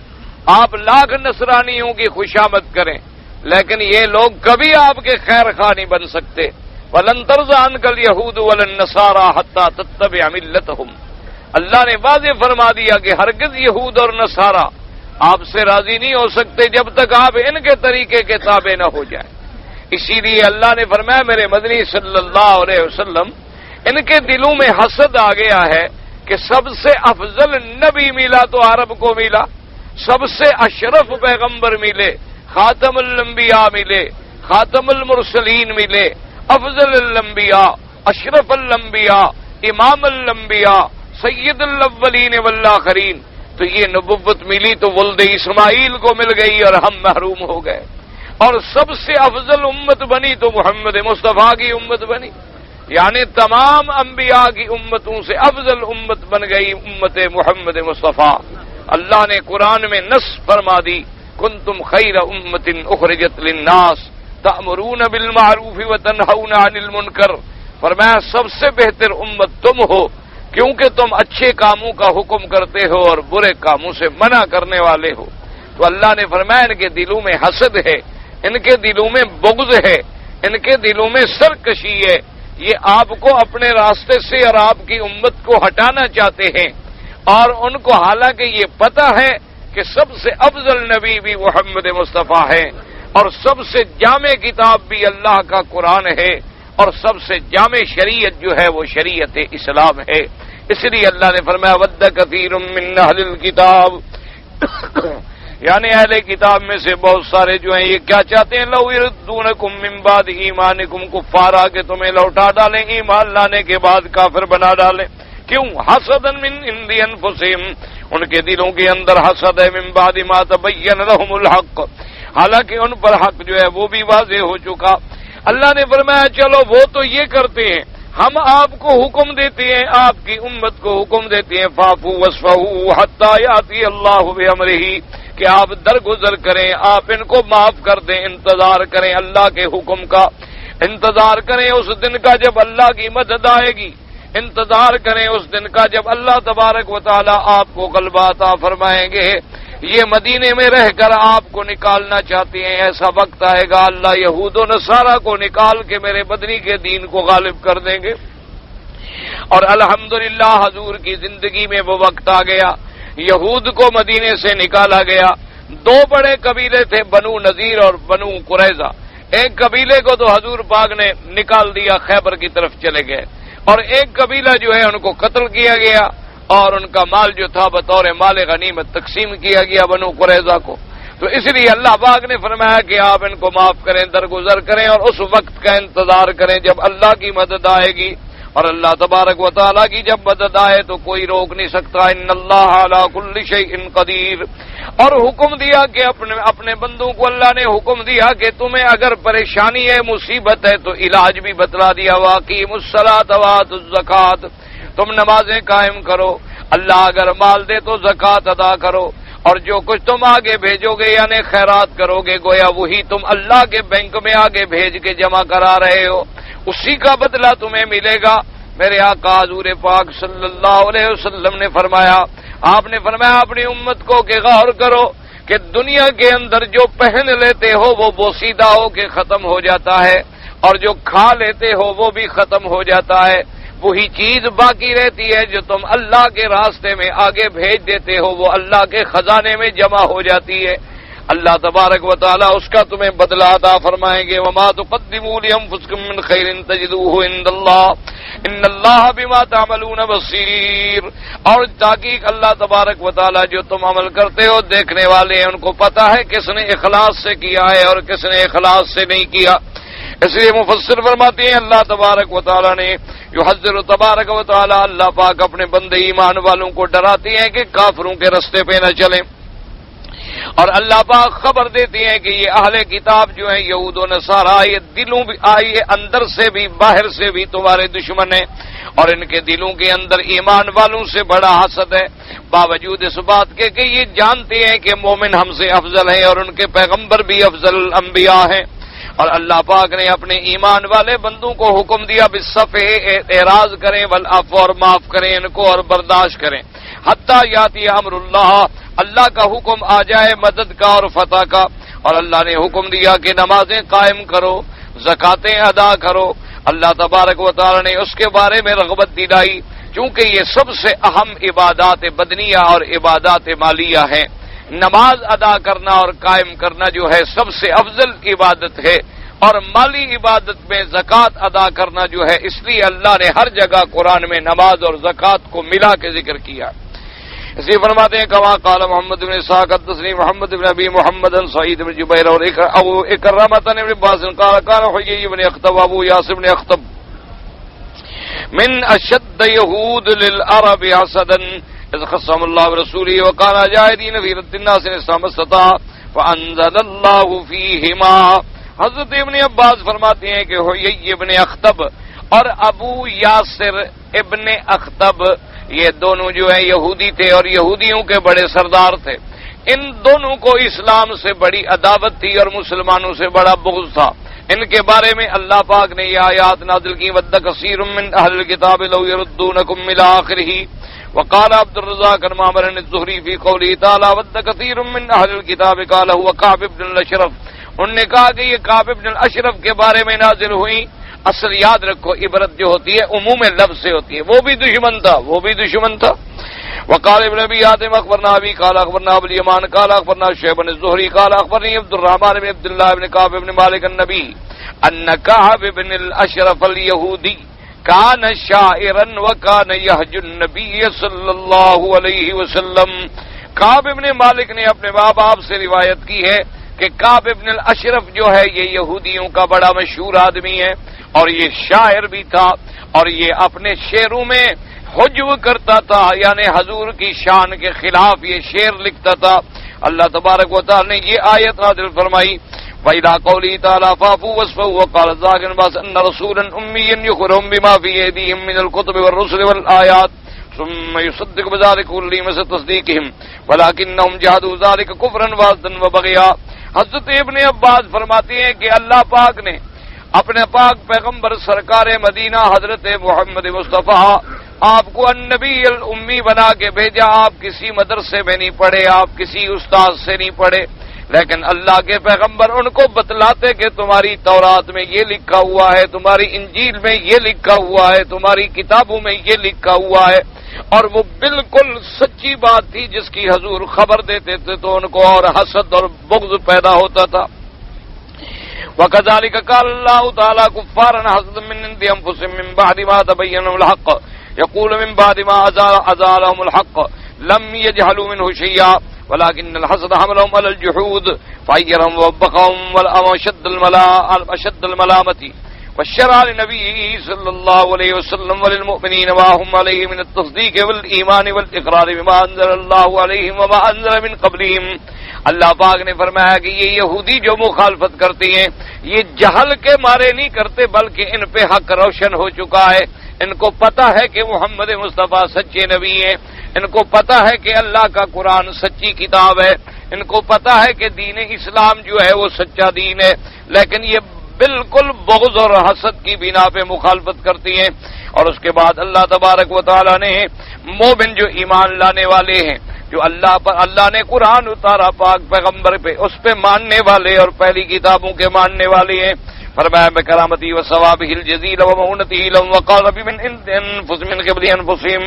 آپ لاکھ نصرانیوں کی خوشامد کریں، لیکن یہ لوگ کبھی آپ کے خیر خواہ نہیں بن سکتے۔ وَلَن تَرْضَ عَنْكَ الْيَهُودُ وَلَا النَّصَارَىٰ حَتَّىٰ تَتَّبِعَ مِلَّتَهُمْ۔ اللہ نے واضح فرما دیا کہ ہرگز یہود اور نصارہ آپ سے راضی نہیں ہو سکتے جب تک آپ ان کے طریقے کے تابع نہ ہو جائیں۔ اسی لیے اللہ نے فرمایا میرے مدنی صلی اللہ علیہ وسلم ان کے دلوں میں حسد آ گیا ہے کہ سب سے افضل نبی ملا تو عرب کو ملا، سب سے اشرف پیغمبر ملے، خاتم الانبیاء ملے، خاتم المرسلین ملے، افضل الانبیاء، اشرف الانبیاء، امام الانبیاء، سید الاولین والآخرین، تو یہ نبوت ملی تو ولد اسماعیل کو مل گئی اور ہم محروم ہو گئے۔ اور سب سے افضل امت بنی تو محمد مصطفیٰ کی امت بنی، یعنی تمام انبیاء کی امتوں سے افضل امت بن گئی امت محمد مصطفیٰ۔ اللہ نے قرآن میں نص فرما دی کنتم خیر امت اخرجت للناس تأمرون بالمعروف وتنہون عن المنکر، فرمایا سب سے بہتر امت تم ہو کیونکہ تم اچھے کاموں کا حکم کرتے ہو اور برے کاموں سے منع کرنے والے ہو۔ تو اللہ نے فرمایا ان کے دلوں میں حسد ہے، ان کے دلوں میں بغض ہے، ان کے دلوں میں سرکشی ہے، یہ آپ کو اپنے راستے سے اور آپ کی امت کو ہٹانا چاہتے ہیں، اور ان کو حالانکہ یہ پتہ ہے کہ سب سے افضل نبی بھی محمد مصطفیٰ ہے، اور سب سے جامع کتاب بھی اللہ کا قرآن ہے، اور سب سے جامع شریعت جو ہے وہ شریعت اسلام ہے۔ اس لیے اللہ نے فرمایا ود کثیر من اہل الکتاب، یعنی اہل کتاب میں سے بہت سارے جو ہیں یہ کیا چاہتے ہیں لو یردونکم من بعد ایمانکم کفارا، کہ تمہیں لوٹا ڈالیں ایمان لانے کے بعد کافر بنا ڈالیں۔ کیوں؟ حسدا من عند انفسہم، ان کے دلوں کے اندر حسد ہے، من بعد ما تبین لهم الحق، حالانکہ ان پر حق جو ہے وہ بھی واضح ہو چکا۔ اللہ نے فرمایا چلو وہ تو یہ کرتے ہیں، ہم آپ کو حکم دیتے ہیں، آپ کی امت کو حکم دیتے ہیں فاعفوا واصفحوا حتی یاتی اللہ بامرہ، کہ آپ درگزر کریں، آپ ان کو معاف کر دیں، انتظار کریں اللہ کے حکم کا، انتظار کریں اس دن کا جب اللہ کی مدد آئے گی، انتظار کریں اس دن کا جب اللہ تبارک و تعالی آپ کو غلبہ عطا فرمائیں گے۔ یہ مدینے میں رہ کر آپ کو نکالنا چاہتے ہیں، ایسا وقت آئے گا اللہ یہود و نصارہ کو نکال کے میرے مدنی کے دین کو غالب کر دیں گے۔ اور الحمدللہ حضور کی زندگی میں وہ وقت آ گیا، یہود کو مدینے سے نکالا گیا۔ 2 بڑے قبیلے تھے، بنو نذیر اور بنو قریظہ۔ ایک قبیلے کو تو حضور پاک نے نکال دیا، خیبر کی طرف چلے گئے، اور ایک قبیلہ جو ہے ان کو قتل کیا گیا، اور ان کا مال جو تھا بطور مال غنیمت تقسیم کیا گیا بنو قریظہ کو۔ تو اس لیے اللہ پاک نے فرمایا کہ آپ ان کو معاف کریں، درگزر کریں، اور اس وقت کا انتظار کریں جب اللہ کی مدد آئے گی، اور اللہ تبارک و تعالیٰ کی جب مدد آئے تو کوئی روک نہیں سکتا. ان اللہ علی کل شیء قدیر. اور حکم دیا کہ اپنے بندوں کو اللہ نے حکم دیا کہ تمہیں اگر پریشانی ہے، مصیبت ہے تو علاج بھی بتلا دیا. واقیم الصلاۃ وآتوا الزکوٰۃ، تم نمازیں قائم کرو. اللہ اگر مال دے تو زکوٰۃ ادا کرو، اور جو کچھ تم آگے بھیجو گے یعنی خیرات کرو گے، گویا وہی تم اللہ کے بینک میں آگے بھیج کے جمع کرا رہے ہو، اسی کا بدلہ تمہیں ملے گا. میرے آقا حضور پاک صلی اللہ علیہ وسلم نے فرمایا، آپ نے فرمایا اپنی امت کو کہ غور کرو کہ دنیا کے اندر جو پہن لیتے ہو وہ بوسیدہ ہو کے ختم ہو جاتا ہے، اور جو کھا لیتے ہو وہ بھی ختم ہو جاتا ہے. وہی چیز باقی رہتی ہے جو تم اللہ کے راستے میں آگے بھیج دیتے ہو، وہ اللہ کے خزانے میں جمع ہو جاتی ہے. اللہ تبارک و تعالی اس کا تمہیں بدلہ عطا فرمائیں گے. وما تقدموا لانفسکم من خیر تجدوه عند اللہ ان اللہ بما تعملون بصیر. اور تحقیق اللہ تبارک و تعالی جو تم عمل کرتے ہو دیکھنے والے ہیں، ان کو پتہ ہے کس نے اخلاص سے کیا ہے اور کس نے اخلاص سے نہیں کیا. اس لیے مفسر فرماتے ہیں اللہ تبارک و تعالی نے یحذر تبارک و تعالی، اللہ پاک اپنے بندے ایمان والوں کو ڈراتے ہیں کہ کافروں کے رستے پہ نہ چلیں. اور اللہ پاک خبر دیتے ہیں کہ یہ اہل کتاب جو ہیں یہود و نصارہ، یہ دلوں بھی آئیے اندر سے بھی باہر سے بھی تمہارے دشمن ہیں، اور ان کے دلوں کے اندر ایمان والوں سے بڑا حسد ہے، باوجود اس بات کے کہ یہ جانتے ہیں کہ مومن ہم سے افضل ہیں اور ان کے پیغمبر بھی افضل الانبیاء ہیں. اور اللہ پاک نے اپنے ایمان والے بندوں کو حکم دیا بالصفح، اعراض کریں، والعفو، اور معاف کریں ان کو اور برداشت کریں، حتیٰ یاتی امر اللہ، اللہ کا حکم آ جائے مدد کا اور فتح کا. اور اللہ نے حکم دیا کہ نمازیں قائم کرو، زکاتیں ادا کرو. اللہ تبارک و تعالی نے اس کے بارے میں رغبت دلائی، چونکہ یہ سب سے اہم عبادات بدنیہ اور عبادات مالیہ ہیں. نماز ادا کرنا اور قائم کرنا جو ہے سب سے افضل عبادت ہے، اور مالی عبادت میں زکوٰۃ ادا کرنا جو ہے، اس لیے اللہ نے ہر جگہ قرآن میں نماز اور زکوٰۃ کو ملا کے ذکر کیا. اسی فرماتے ہیں کما قال محمد بن اسحاق حدثني محمد بن ابي محمد سعيد بن جبير اور اکرامہ بن عباس قال قال حيي بن اخطب ابو ياسر بن اخطب من اشد يهود للعرب حسدا اذ خصم الله برسوله وقال جاهدين في رد الناس الاسلام استطاع فانزل الله فيهما. حضرت ابن عباس فرماتے ہیں کہ حیی ابن اخطب اور ابو یاسر ابن اخطب یہ دونوں جو ہے یہودی تھے اور یہودیوں کے بڑے سردار تھے. ان دونوں کو اسلام سے بڑی عداوت تھی اور مسلمانوں سے بڑا بغض تھا. ان کے بارے میں اللہ پاک نے یہ آیات نازل کی ود کثیر من اہل الکتاب لو یردونکم الی آخرہ. وقال عبد الرزاق عن معمر الزہری فی قوله تعالی ود کثیر من اہل الکتاب قال هو کعب بن الاشرف. انہوں نے کہا کہ یہ کعب بن الاشرف کے بارے میں نازل ہوئی. اصل یاد رکھو عبرت جو ہوتی ہے عموم لفظ سے ہوتی ہے. وہ بھی دشمن تھا. وقال ابن ابي حاتم اخبرنا ابي قال اخبرنا ابو اليمان قال اخبرنا شعيب بن الزهري قال اخبرني عبد الرحمن بن عبد الله بن كعب بن مالك النبي ان كعب بن الاشرف اليهودي كان شاعرا وكان يهج النبي صلى الله عليه وسلم. کعب بن مالک نے اپنے ماں باپ سے روایت کی ہے کہ کعب بن الاشرف جو ہے یہ یہودیوں کا بڑا مشہور آدمی ہے اور یہ شاعر بھی تھا اور یہ اپنے شعروں میں حجو کرتا تھا، یعنی حضور کی شان کے خلاف یہ شعر لکھتا تھا. اللہ تبارک و تعالی نے یہ آیت نازل فرمائی وَإِلَىٰ قَوْلِهِ تَعَالَىٰ فَاعْفُوا وَاصْفَحُوا وَقَالَ ذَاكَ النَّاسُ أَنَّ رَسُولًا أُمِّيًّا يُخْبِرُهُم بِمَا فِي أَيْدِيهِم مِّنَ الْكُتُبِ وَالرُّسُلِ وَالْآيَاتِ ثُمَّ يُصَدِّقُ بِذَٰلِكَ كُلِّهِ مِثْلَ تَصْدِيقِهِمْ وَلَٰكِنَّهُمْ جَحَدُوا ذَٰلِكَ كُفْرًا وَحَسْدًا وَبَغْيًا. حضرت ابن عباس فرماتے ہیں کہ اللہ پاک نے اپنے پاک پیغمبر سرکار مدینہ حضرت محمد مصطفیٰ آپ کو النبی الامی بنا کے بھیجا. آپ کسی مدرسے میں نہیں پڑھے، آپ کسی استاد سے نہیں پڑھے، لیکن اللہ کے پیغمبر ان کو بتلاتے کہ تمہاری تورات میں یہ لکھا ہوا ہے، تمہاری انجیل میں یہ لکھا ہوا ہے، تمہاری کتابوں میں یہ لکھا ہوا ہے. اور وہ بالکل سچی بات تھی جس کی حضور خبر دیتے تھے تو ان کو اور حسد اور بغض پیدا ہوتا تھا. وَكَذَلِكَ قَالَ اللَّهُ تَعَالَىٰ كُفَّارًا حَسَدًا مِّنْ عِندِ أَنفُسِهِم مِّن بَعْدِ مَا تَبَيَّنَ لَهُمُ الْحَقُّ يَقُولُ مِن بَعْدِ مَا أَزَاغَهُمُ الْحَقُّ لَمْ يَجْهَلُوا مِنْهُ شَيْئًا وَلَٰكِنَّ الْحَسَدَ حَمَلَهُمْ عَلَى الْجُحُودِ فَعَيَّرَهُمْ وَوَبَّخَهُمْ وَأَشَدَّ الْمَلَامَةِ والشرع لنبيه صلى الله عليه وسلم وللمؤمنين ما هم عليه من التصديق والإيمان والإقرار بما أنزل الله عليهم وما أنزل من قبلهم. اللہ پاک نے فرمایا کہ یہ یہودی جو مخالفت کرتے ہیں یہ جہل کے مارے نہیں کرتے بلکہ ان پہ حق روشن ہو چکا ہے. ان کو پتا ہے کہ محمد مصطفیٰ سچے نبی ہیں، ان کو پتا ہے کہ اللہ کا قرآن سچی کتاب ہے، ان کو پتا ہے کہ دین اسلام جو ہے وہ سچا دین ہے، لیکن یہ بالکل بغض اور حسد کی بنا پہ مخالفت کرتی ہیں. اور اس کے بعد اللہ تبارک و تعالی نے مومن جو ایمان لانے والے ہیں، جو اللہ پر اللہ نے قرآن اتارا پاک پیغمبر پہ، اس پہ ماننے والے اور پہلی کتابوں کے ماننے والے ہیں، فرمایا میں کرامتی و ثوابہ الجزیل و مؤونتہ لهم وقال بمن انفس من قبل انفسهم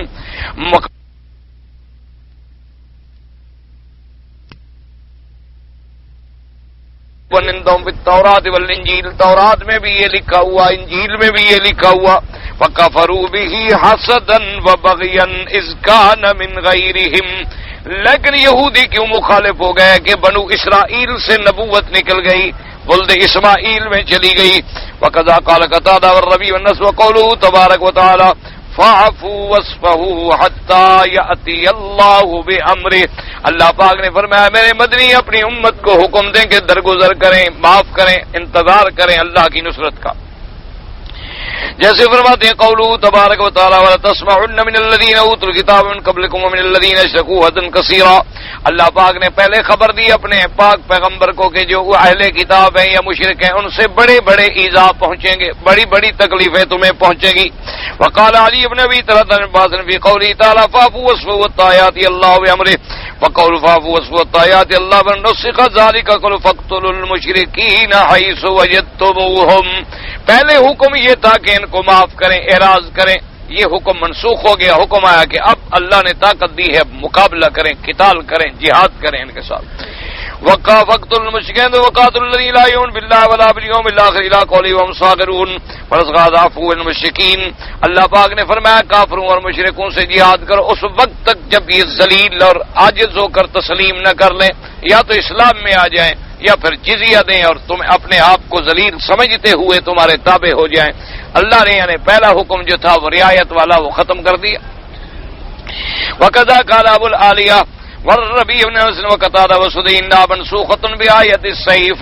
وَنِنْدَهُمْ فِي التَّوْرَاةِ وَالْإِنْجِيلِ، تورات میں بھی یہ لکھا ہوا، انجیل میں بھی یہ لکھا ہوا. وَكَفَرُوا بِهِ حَسَدًا وَبَغْيًا إِذْ كَانَ مِنْ غَيْرِهِمْ. لیکن یہودی کیوں مخالف ہو گئے کہ بنو اسرائیل سے نبوت نکل گئی، ولد اسماعیل میں چلی گئی. وَكَذَا قَالَ قَتَادَةُ وَالرَّبِيعُ وَالنَّصْرُ وَقَوْلُهُ تَبَارَكَ وَتَعَالَى فَاعْفُوا وَاصْفَحُوا حَتَّى يَأْتِيَ اللَّهُ بِأَمْرِهِ. اللہ پاک نے فرمایا میرے مدنی اپنی امت کو حکم دیں کہ درگزر کریں، معاف کریں، انتظار کریں اللہ کی نصرت کا. جیسے فرماتے ہیں قولہ تبارک و تعالی وَلَتَسْمَعُنَّ مِنَ الَّذِينَ أُوتُوا الْكِتَابَ مِنْ قَبْلِكُمْ وَمِنَ الَّذِينَ أَشْرَكُوا أَذًى كَثِيرًا. اللہ پاک نے پہلے خبر دی اپنے پاک پیغمبر کو کہ جو اہل کتاب ہیں یا مشرک ہیں ان سے بڑے بڑے ایذا پہنچیں گے، بڑی بڑی تکلیفیں تمہیں پہنچیں گی. وقال علی بن ابی طلحہ بن عباس فی قوله تعالی فاعفوا واصفحوا والطاعات اللہ بامرہ وقول فاعفوا واصفحوا والطاعات اللہ بنسخ ذلك قل فاقتلوا المشرکین حيث وجدتموهم. پہلے حکم یہ تھا کہ ان کو معاف کریں، اعراض کریں، یہ حکم منسوخ ہو گیا. حکم آیا کہ اب اللہ نے طاقت دی ہے، مقابلہ کریں، قتال کریں، جہاد کریں ان کے ساتھ. وقاتلوا المشرکین وقاتلوا الذین لا یؤمنون باللہ ولا بالیوم الآخر الی قوله وهم صاغرون فاصغوا عفوا المشرکین. اللہ پاک نے فرمایا کافروں اور مشرکوں سے جہاد کرو اس وقت تک جب یہ ذلیل اور عاجز ہو کر تسلیم نہ کر لیں، یا تو اسلام میں آ جائیں یا پھر جزیہ دیں اور تم اپنے آپ کو ذلیل سمجھتے ہوئے تمہارے تابع ہو جائیں. اللہ نے یعنی پہلا حکم جو تھا وہ رعایت والا وہ ختم کر دیا. وَكَذَا قَالَ أَبُو الْعَالِيَةِ وَالرَّبِيعُ بْنُ أَنَس وَقَتَادَةَ وَسُدَيْ إِنَّهَا مَنْسُوخَةٌ بِآيَةِ السَّيْفِ.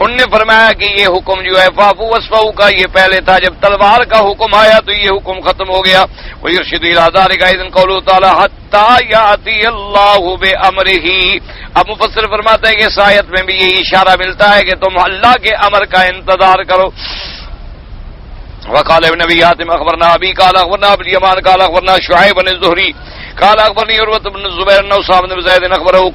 ان نے فرمایا کہ یہ حکم جو ہے فَاعْفُوا وَاصْفَحُوا کا یہ پہلے تھا، جب تلوار کا حکم آیا تو یہ حکم ختم ہو گیا. وَيُرْشِدُ إِلَىٰ ذَلِكَ أَيْضًا قَوْلُهُ تَعَالَىٰ حَتَّىٰ يَأْتِيَ اللَّهُ بِأَمْرِهِ. اب مفسر فرماتے ہیں کہ اس آیت میں بھی یہ اشارہ ملتا ہے کہ تم اللہ کے امر کا انتظار کرو. وقال ابن ابي حاتم اخبرنا ابي قال اخبرنا ابو اليمان قال اخبرنا شعيب بن الزهري قال اخبرني عروة بن الزبير انه صاحب بن زيد اخبره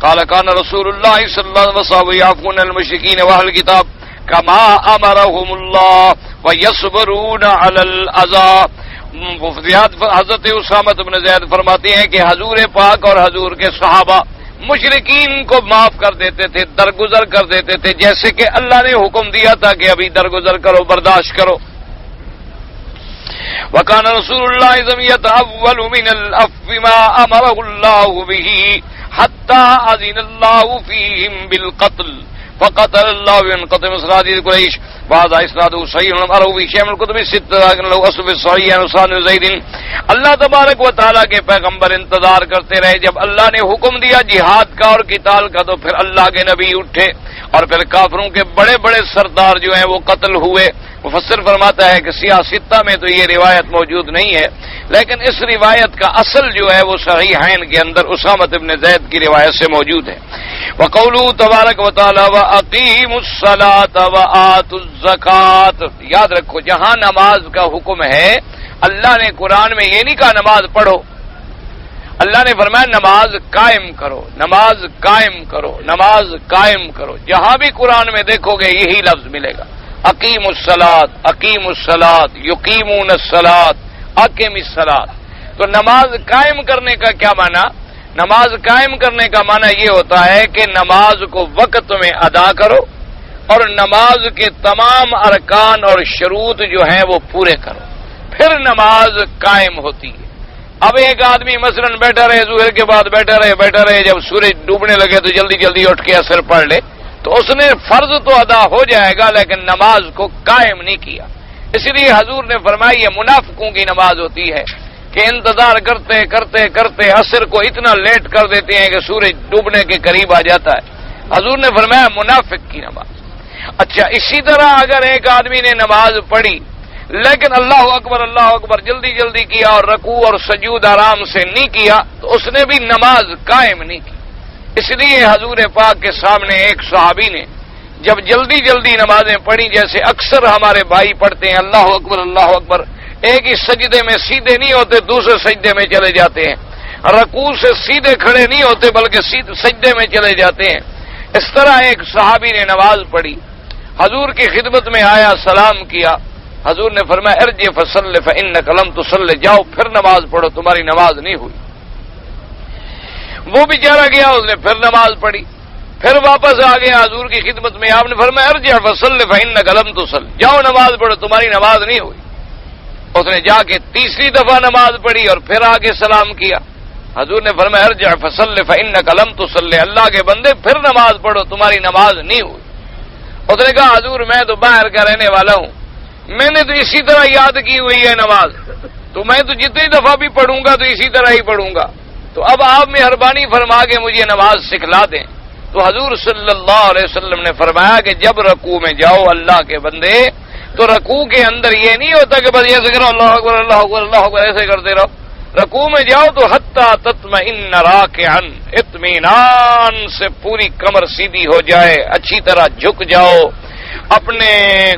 قال كان رسول الله صلى الله عليه وسلم يعفون المشركين واهل الكتاب كما امرهم الله ويصبرون على الاذى. حضرت اسامہ بن زید فرماتے ہیں کہ حضور پاک اور حضور کے صحابہ مشرکین کو معاف کر دیتے تھے، درگزر کر دیتے تھے، جیسے کہ اللہ نے حکم دیا تھا کہ ابھی درگزر کرو، برداشت کرو. وَكَانَ رَسُولُ اللَّهِ يَتَأَوَّلُ مِنَ الْعَفْوِ مَا أَمَرَهُ اللَّهُ بِهِ حَتَّى أَذِنَ اللَّهُ فِيهِمْ بِالْقَتْلِ فقتل الله ينقطع مصرات قريش. بعض اسناده صحيح ولم في شيء من الكتب الستة لكن لو اصل الصحيح انسان زيد. اللہ تبارک و تعالیٰ کے پیغمبر انتظار کرتے رہے، جب اللہ نے حکم دیا جہاد کا اور قتال کا تو پھر اللہ کے نبی اٹھے اور پھر کافروں کے بڑے بڑے سردار جو ہیں وہ قتل ہوئے. مفسر فرماتا ہے کہ سیاستہ میں تو یہ روایت موجود نہیں ہے، لیکن اس روایت کا اصل جو ہے وہ صحیحین کے اندر اسامہ بن زید کی روایت سے موجود ہے. وقوله تبارک و تعالی واقیموا الصلاۃ وآتوا الزکاۃ. یاد رکھو جہاں نماز کا حکم ہے اللہ نے قرآن میں یہ نہیں کہا نماز پڑھو، اللہ نے فرمایا نماز قائم کرو، نماز قائم کرو، نماز قائم کرو. جہاں بھی قرآن میں دیکھو گے یہی لفظ ملے گا، اقیم الصلاۃ، اقیم الصلاۃ، یقیمون الصلاۃ، اقیم الصلاۃ. تو نماز قائم کرنے کا کیا معنی؟ نماز قائم کرنے کا معنی یہ ہوتا ہے کہ نماز کو وقت میں ادا کرو اور نماز کے تمام ارکان اور شروط جو ہیں وہ پورے کرو، پھر نماز قائم ہوتی ہے. اب ایک آدمی مثلا بیٹھا رہے، ظہر کے بعد بیٹھا رہے، جب سورج ڈوبنے لگے تو جلدی جلدی اٹھ کے اثر پڑھ لے، تو اس نے فرض تو ادا ہو جائے گا لیکن نماز کو قائم نہیں کیا. اس لیے حضور نے فرمایا یہ منافقوں کی نماز ہوتی ہے کہ انتظار کرتے کرتے کرتے عصر کو اتنا لیٹ کر دیتے ہیں کہ سورج ڈوبنے کے قریب آ جاتا ہے. حضور نے فرمایا منافق کی نماز. اچھا اسی طرح اگر ایک آدمی نے نماز پڑھی لیکن اللہ اکبر جلدی جلدی کیا اور رکوع اور سجود آرام سے نہیں کیا تو اس نے بھی نماز قائم نہیں کی. اس لیے حضور پاک کے سامنے ایک صحابی نے جب جلدی جلدی نمازیں پڑھی، جیسے اکثر ہمارے بھائی پڑھتے ہیں اللہ اکبر، ایک ہی سجدے میں سیدھے نہیں ہوتے، دوسرے سجدے میں چلے جاتے ہیں، رکوع سے سیدھے کھڑے نہیں ہوتے بلکہ سجدے میں چلے جاتے ہیں. اس طرح ایک صحابی نے نماز پڑھی، حضور کی خدمت میں آیا، سلام کیا. حضور نے فرمایا ارجع فصلی فانک لم تصلی، جاؤ پھر نماز پڑھو، تمہاری نماز نہیں ہوئی. وہ بیچارہ گیا، اس نے پھر نماز پڑھی، پھر واپس آ گیا حضور کی خدمت میں. آپ نے فرمایا ارجع فصلی فانک لم تصلی، جاؤ نماز پڑھو، تمہاری نماز نہیں ہوئی. اس نے جا کے تیسری دفعہ نماز پڑھی اور پھر آگے سلام کیا. حضور نے فرمایا ارجع فصلی فانک لم تصلی، اللہ کے بندے پھر نماز پڑھو، تمہاری نماز نہیں ہوئی. اس نے کہا حضور میں تو باہر کا رہنے والا ہوں، میں نے تو اسی طرح یاد کی ہوئی ہے نماز، تو میں تو جتنی دفعہ بھی پڑھوں گا تو اسی طرح ہی پڑھوں گا، تو اب آپ مہربانی فرما کے مجھے نماز سکھلا دیں. تو حضور صلی اللہ علیہ وسلم نے فرمایا کہ جب رکوع میں جاؤ اللہ کے بندے تو رکوع کے اندر یہ نہیں ہوتا کہ بس ایسے کرو اللہ اکبر اللہ اکبر اللہ اکبر ایسے کرتے رہو. رکوع میں جاؤ تو حتی تطمئن راکعا، اطمینان سے پوری کمر سیدھی ہو جائے، اچھی طرح جھک جاؤ، اپنے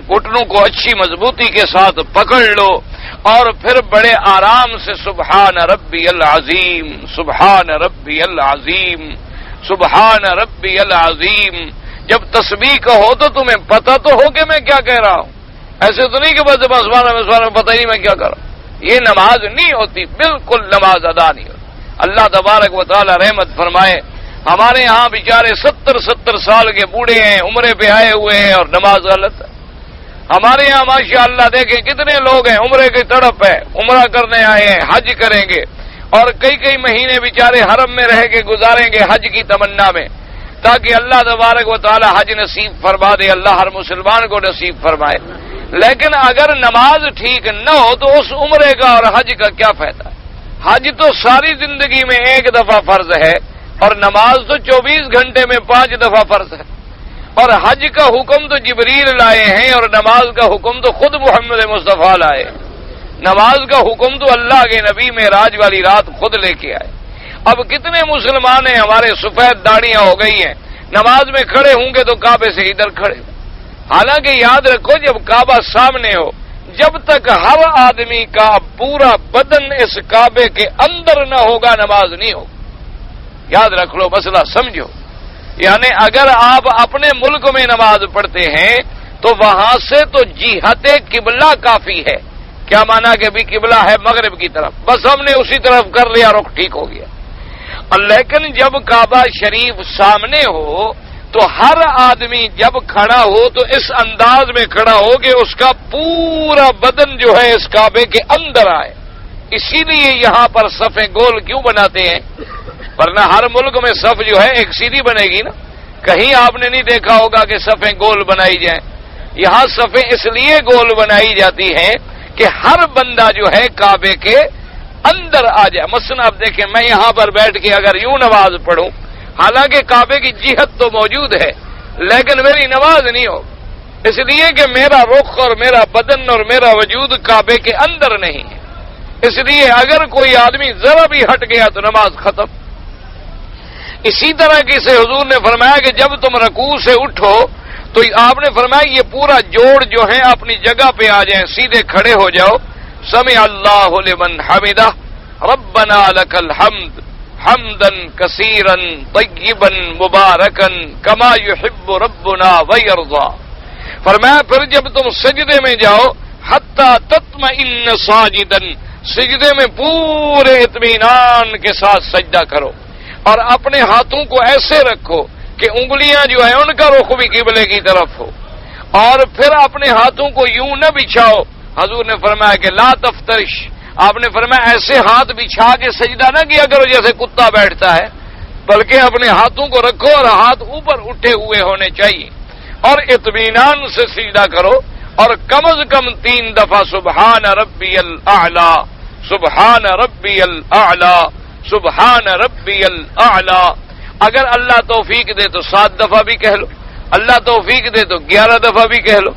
گھٹنوں کو اچھی مضبوطی کے ساتھ پکڑ لو اور پھر بڑے آرام سے سبحان ربی العظیم سبحان ربی العظیم سبحان ربی العظیم. جب تسبیح کہو تو تمہیں پتہ تو ہو کہ میں کیا کہہ رہا ہوں، ایسے تو نہیں کہ بس سبحان پتہ ہی میں کیا کر رہا ہوں. یہ نماز نہیں ہوتی، بالکل نماز ادا نہیں ہوتی. اللہ تبارک و تعالی رحمت فرمائے. ہمارے ہاں بیچارے 70 سال کے بوڑھے ہیں، عمرے پہ آئے ہوئے ہیں اور نماز غلط ہے. ہمارے یہاں ماشاء اللہ دیکھیں کتنے لوگ ہیں عمرے کی تڑپ ہے، عمرہ کرنے آئے ہیں، حج کریں گے اور کئی مہینے بیچارے حرم میں رہ کے گزاریں گے حج کی تمنا میں تاکہ اللہ تبارک و تعالی حج نصیب فرما دے. اللہ ہر مسلمان کو نصیب فرمائے. لیکن اگر نماز ٹھیک نہ ہو تو اس عمرے کا اور حج کا کیا فائدہ ہے؟ حج تو ساری زندگی میں ایک دفعہ فرض ہے اور نماز تو 24 گھنٹے میں 5 دفعہ فرض ہے. اور حج کا حکم تو جبریل لائے ہیں اور نماز کا حکم تو خود محمد مصطفیٰ لائے. نماز کا حکم تو اللہ کے نبی معراج والی رات خود لے کے آئے. اب کتنے مسلمان ہیں ہمارے سفید داڑیاں ہو گئی ہیں، نماز میں کھڑے ہوں گے تو کعبے سے ادھر کھڑے. حالانکہ یاد رکھو جب کعبہ سامنے ہو، جب تک ہر آدمی کا پورا بدن اس کعبے کے اندر نہ ہوگا نماز نہیں ہوگی. یاد رکھ لو، مسئلہ سمجھو. یعنی اگر آپ اپنے ملک میں نماز پڑھتے ہیں تو وہاں سے تو جہت قبلہ کافی ہے. کیا مانا کہ بھی قبلہ ہے مغرب کی طرف، بس ہم نے اسی طرف کر لیا، رخ ٹھیک ہو گیا. لیکن جب کعبہ شریف سامنے ہو تو ہر آدمی جب کھڑا ہو تو اس انداز میں کھڑا ہو کہ اس کا پورا بدن جو ہے اس کعبے کے اندر آئے. اسی لیے یہاں پر صفیں گول کیوں بناتے ہیں؟ ورنہ ہر ملک میں صف جو ہے ایک سیدھی بنے گی نا. کہیں آپ نے نہیں دیکھا ہوگا کہ صفیں گول بنائی جائیں. یہاں صفیں اس لیے گول بنائی جاتی ہیں کہ ہر بندہ جو ہے کعبے کے اندر آ جائے. مثلا آپ دیکھیں میں یہاں پر بیٹھ کے اگر یوں نماز پڑھوں، حالانکہ کعبے کی جہت تو موجود ہے لیکن میری نماز نہیں ہو، اس لیے کہ میرا رخ اور میرا بدن اور میرا وجود کعبے کے اندر نہیں ہے. اس لیے اگر کوئی آدمی ذرا بھی ہٹ گیا تو نماز ختم. اسی طرح کی سے حضور نے فرمایا کہ جب تم رکوع سے اٹھو تو آپ نے فرمایا یہ پورا جوڑ جو ہے اپنی جگہ پہ آ جائیں، سیدھے کھڑے ہو جاؤ. سمع اللہ لمن حمدہ ربنا لک الحمد حمدا کثیرا طیبا مبارکا کما یحب ربنا ویرضا. فرمایا پھر جب تم سجدے میں جاؤ حتی تطمئن ساجدا، سجدے میں پورے اطمینان کے ساتھ سجدہ کرو اور اپنے ہاتھوں کو ایسے رکھو کہ انگلیاں جو ہیں ان کا رخ بھی قبلے کی طرف ہو، اور پھر اپنے ہاتھوں کو یوں نہ بچھاؤ. حضور نے فرمایا کہ لا تفترش، آپ نے فرمایا ایسے ہاتھ بچھا کے سجدہ نہ کیا کرو جیسے کتا بیٹھتا ہے. بلکہ اپنے ہاتھوں کو رکھو اور ہاتھ اوپر اٹھے ہوئے ہونے چاہیے، اور اطمینان سے سجدہ کرو، اور کم از کم 3 دفعہ سبحان ربی الاعلی، سبحان ربی الاعلی، سبحان ربی الاعلی۔ اگر اللہ توفیق دے تو 7 دفعہ بھی کہہ لو، اللہ توفیق دے تو 11 دفعہ بھی کہہ لو،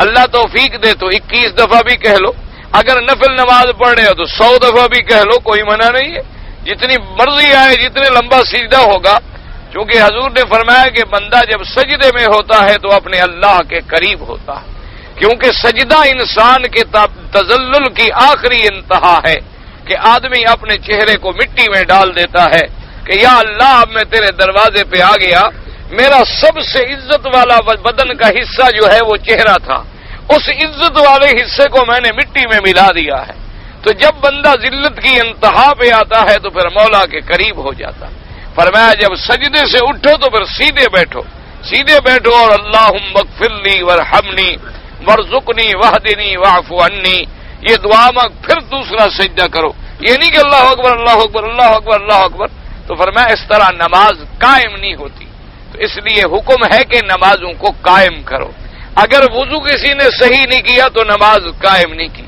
اللہ توفیق دے تو 21 دفعہ بھی کہہ لو، اگر نفل نماز پڑھ رہے ہو تو 100 دفعہ بھی کہہ لو، کوئی منع نہیں ہے، جتنی مرضی آئے، جتنے لمبا سجدہ ہوگا، کیونکہ حضور نے فرمایا کہ بندہ جب سجدے میں ہوتا ہے تو اپنے اللہ کے قریب ہوتا ہے، کیونکہ سجدہ انسان کے تذلل کی آخری انتہا ہے کہ آدمی اپنے چہرے کو مٹی میں ڈال دیتا ہے کہ یا اللہ اب میں تیرے دروازے پہ آ گیا، میرا سب سے عزت والا بدن کا حصہ جو ہے وہ چہرہ تھا، اس عزت والے حصے کو میں نے مٹی میں ملا دیا ہے۔ تو جب بندہ ذلت کی انتہا پہ آتا ہے تو پھر مولا کے قریب ہو جاتا۔ فرمایا جب سجدے سے اٹھو تو پھر سیدھے بیٹھو، سیدھے بیٹھو اور اللہم اغفر لی وارحمنی وارزقنی واہدنی واعف عنی، یہ دعا میں پھر دوسرا سجدہ کرو، یہ نہیں کہ اللہ اکبر اللہ اکبر اللہ اکبر اللہ اکبر۔ تو فرمایا اس طرح نماز قائم نہیں ہوتی، تو اس لیے حکم ہے کہ نمازوں کو قائم کرو۔ اگر وضو کسی نے صحیح نہیں کیا تو نماز قائم نہیں کی،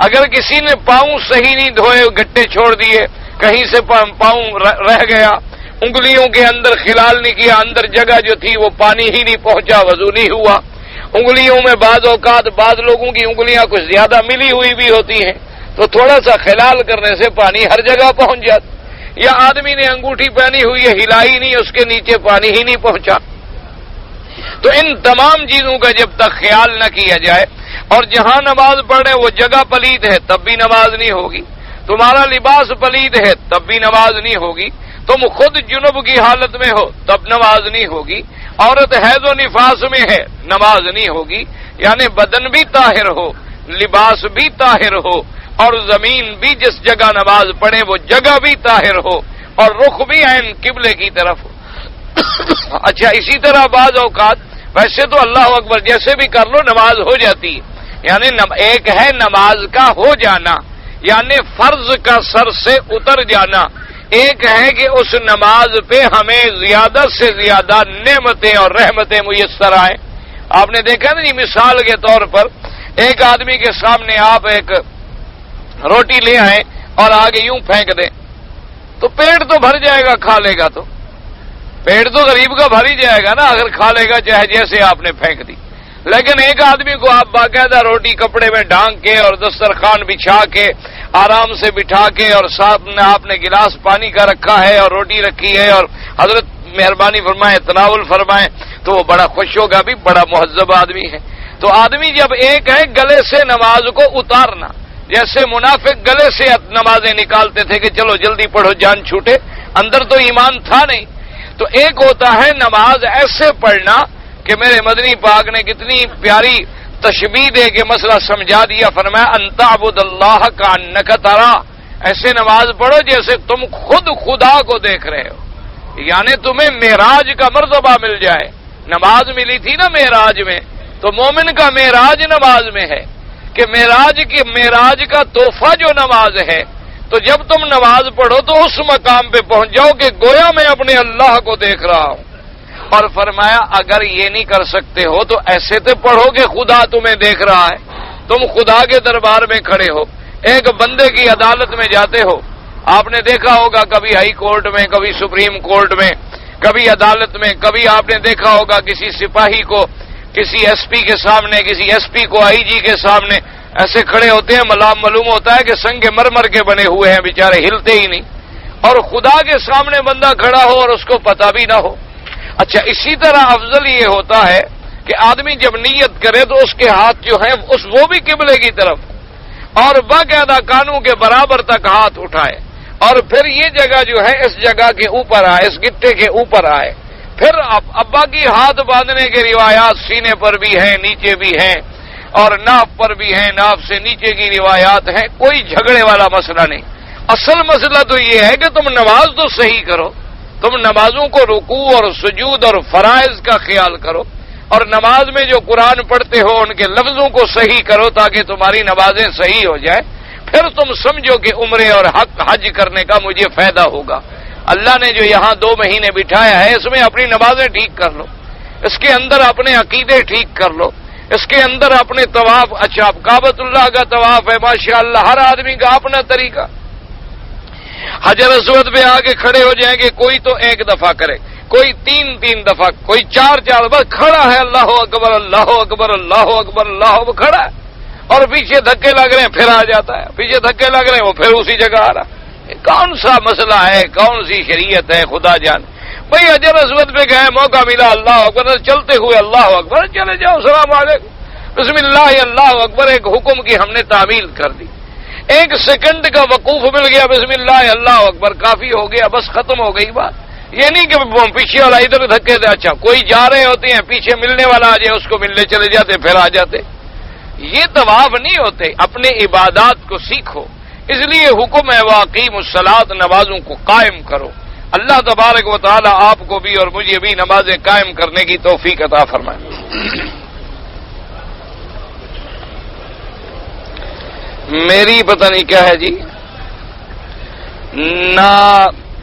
اگر کسی نے پاؤں صحیح نہیں دھوئے، گٹے چھوڑ دیے، کہیں سے پاؤں رہ گیا، انگلیوں کے اندر خلال نہیں کیا، اندر جگہ جو تھی وہ پانی ہی نہیں پہنچا، وضو نہیں ہوا۔ انگلیوں میں بعض اوقات بعض لوگوں کی انگلیاں کچھ زیادہ ملی ہوئی بھی ہوتی ہیں، تو تھوڑا سا خلال کرنے سے پانی ہر جگہ پہنچ جاتا، یا آدمی نے انگوٹھی پہنی ہوئی ہے ہلائی نہیں، اس کے نیچے پانی ہی نہیں پہنچا۔ تو ان تمام چیزوں کا جب تک خیال نہ کیا جائے، اور جہاں نماز پڑھے وہ جگہ پلید ہے تب بھی نماز نہیں ہوگی، تمہارا لباس پلید ہے تب بھی نماز نہیں ہوگی، تم خود جنب کی حالت میں ہو تب نماز نہیں ہوگی، عورت حیض و نفاس میں ہے نماز نہیں ہوگی، یعنی بدن بھی طاہر ہو، لباس بھی طاہر ہو، اور زمین بھی جس جگہ نماز پڑھے وہ جگہ بھی طاہر ہو، اور رخ بھی عین قبلے کی طرف ہو۔ اچھا اسی طرح بعض اوقات ویسے تو اللہ اکبر جیسے بھی کر لو نماز ہو جاتی ہے، یعنی ایک ہے نماز کا ہو جانا، یعنی فرض کا سر سے اتر جانا، ایک ہے کہ اس نماز پہ ہمیں زیادہ سے زیادہ نعمتیں اور رحمتیں میسر آئیں۔ آپ نے دیکھا نا جی، مثال کے طور پر ایک آدمی کے سامنے آپ ایک روٹی لے آئیں اور آگے یوں پھینک دیں تو پیٹ تو بھر جائے گا، کھا لے گا تو پیٹ تو غریب کا بھر ہی جائے گا نا اگر کھا لے گا، چاہے جیسے آپ نے پھینک دی۔ لیکن ایک آدمی کو آپ باقاعدہ روٹی کپڑے میں ڈھانک کے اور دسترخوان بچھا کے آرام سے بٹھا کے، اور ساتھ میں آپ نے گلاس پانی کا رکھا ہے اور روٹی رکھی ہے، اور حضرت مہربانی فرمائے تناول فرمائیں، تو وہ بڑا خوش ہوگا، بھی بڑا مہذب آدمی ہے۔ تو آدمی جب ایک ہے گلے سے نماز کو اتارنا، جیسے منافق گلے سے نمازیں نکالتے تھے کہ چلو جلدی پڑھو جان چھوٹے، اندر تو ایمان تھا نہیں۔ تو ایک ہوتا ہے نماز ایسے پڑھنا کہ میرے مدنی پاک نے کتنی پیاری تشبیہ دے کے مسئلہ سمجھا دیا، فرمایا ان تعبد اللہ کانک ترا، ایسے نماز پڑھو جیسے تم خود خدا کو دیکھ رہے ہو، یعنی تمہیں معراج کا مرتبہ مل جائے۔ نماز ملی تھی نا معراج میں، تو مومن کا معراج نماز میں ہے کہ معراج کا تحفہ جو نماز ہے، تو جب تم نماز پڑھو تو اس مقام پہ پہنچ جاؤ کہ گویا میں اپنے اللہ کو دیکھ رہا ہوں۔ اور فرمایا اگر یہ نہیں کر سکتے ہو تو ایسے تو پڑھو کہ خدا تمہیں دیکھ رہا ہے، تم خدا کے دربار میں کھڑے ہو، ایک بندے کی عدالت میں جاتے ہو، آپ نے دیکھا ہوگا کبھی ہائی کورٹ میں، کبھی سپریم کورٹ میں، کبھی عدالت میں، کبھی آپ نے دیکھا ہوگا کسی سپاہی کو کسی ایس پی کے سامنے، کسی ایس پی کو آئی جی کے سامنے ایسے کھڑے ہوتے ہیں، معلوم ہوتا ہے کہ سنگ مرمر کے بنے ہوئے ہیں، بیچارے ہلتے ہی نہیں، اور خدا کے سامنے بندہ کھڑا ہو اور اس کو پتہ بھی نہ ہو۔ اچھا اسی طرح افضل یہ ہوتا ہے کہ آدمی جب نیت کرے تو اس کے ہاتھ جو ہیں وہ بھی قبلے کی طرف، اور باقاعدہ کانوں کے برابر تک ہاتھ اٹھائے، اور پھر یہ جگہ جو ہے اس جگہ کے اوپر آئے، اس گٹے کے اوپر آئے۔ پھر ابا کی ہاتھ باندھنے کے روایات سینے پر بھی ہیں، نیچے بھی ہیں، اور ناف پر بھی ہیں، ناف سے نیچے کی روایات ہیں، کوئی جھگڑے والا مسئلہ نہیں۔ اصل مسئلہ تو یہ ہے کہ تم نماز تو صحیح کرو، تم نمازوں کو رکوع اور سجود اور فرائض کا خیال کرو، اور نماز میں جو قرآن پڑھتے ہو ان کے لفظوں کو صحیح کرو تاکہ تمہاری نمازیں صحیح ہو جائے۔ پھر تم سمجھو کہ عمرے اور حج کرنے کا مجھے فائدہ ہوگا۔ اللہ نے جو یہاں 2 مہینے بٹھایا ہے اس میں اپنی نمازیں ٹھیک کر لو، اس کے اندر اپنے عقیدے ٹھیک کر لو، اس کے اندر اپنے طواف، اچھا کعبۃ اللہ کا طواف ہے ماشاءاللہ، ہر آدمی کا اپنا طریقہ، حجر اسود پہ آ کے کھڑے ہو جائیں گے، کوئی تو 1 دفعہ کرے، کوئی 3 دفعہ، کوئی 4 بس کھڑا ہے، اللہ اکبر اللہ اکبر اللہ اکبر اللہ اکبر کھڑا ہے، اور پیچھے دھکے لگ رہے ہیں پھر آ جاتا ہے، پیچھے دھکے لگ رہے ہیں وہ پھر اسی جگہ آ رہا. کون سا مسئلہ ہے، کون سی شریعت ہے، خدا جان. بھائی حجر اسود پہ گئے، موقع ملا، اللہ اکبر، چلتے ہوئے اللہ اکبر، چلے جاؤ السلام علیکم بسم اللہ اللہ اکبر. ایک حکم کی ہم نے تعمیل کر دی، 1 سیکنڈ کا وقوف مل گیا، بسم اللہ اللہ اکبر، کافی ہو گیا، بس ختم ہو گئی بات. یہ نہیں کہ پیچھے والا ادھر دھکے دے، اچھا کوئی جا رہے ہوتے ہیں پیچھے ملنے والا آ جائے اس کو ملنے چلے جاتے پھر آ جاتے. یہ طواف نہیں ہوتے. اپنے عبادات کو سیکھو، اس لیے حکم ہے واقیم الصلاۃ، نمازوں کو قائم کرو. اللہ تبارک و تعالی آپ کو بھی اور مجھے بھی نمازیں قائم کرنے کی توفیق عطا فرمائے. میری پتہ نہیں کیا ہے جی، نہ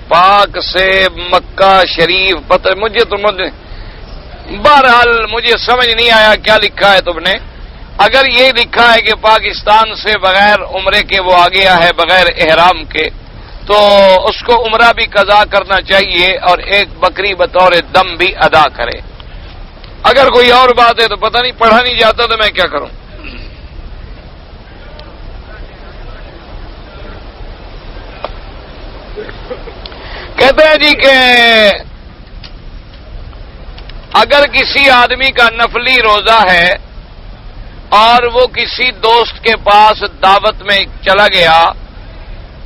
پاک سے مکہ شریف، پتہ مجھے بہرحال مجھے سمجھ نہیں آیا کیا لکھا ہے تم نے. اگر یہ لکھا ہے کہ پاکستان سے بغیر عمرے کے وہ آ گیا ہے بغیر احرام کے، تو اس کو عمرہ بھی قضا کرنا چاہیے اور 1 بکری بطور دم بھی ادا کرے. اگر کوئی اور بات ہے تو پتہ نہیں، پڑھا نہیں جاتا تو میں کیا کروں. کہتے ہیں جی کہ اگر کسی آدمی کا نفلی روزہ ہے اور وہ کسی دوست کے پاس دعوت میں چلا گیا،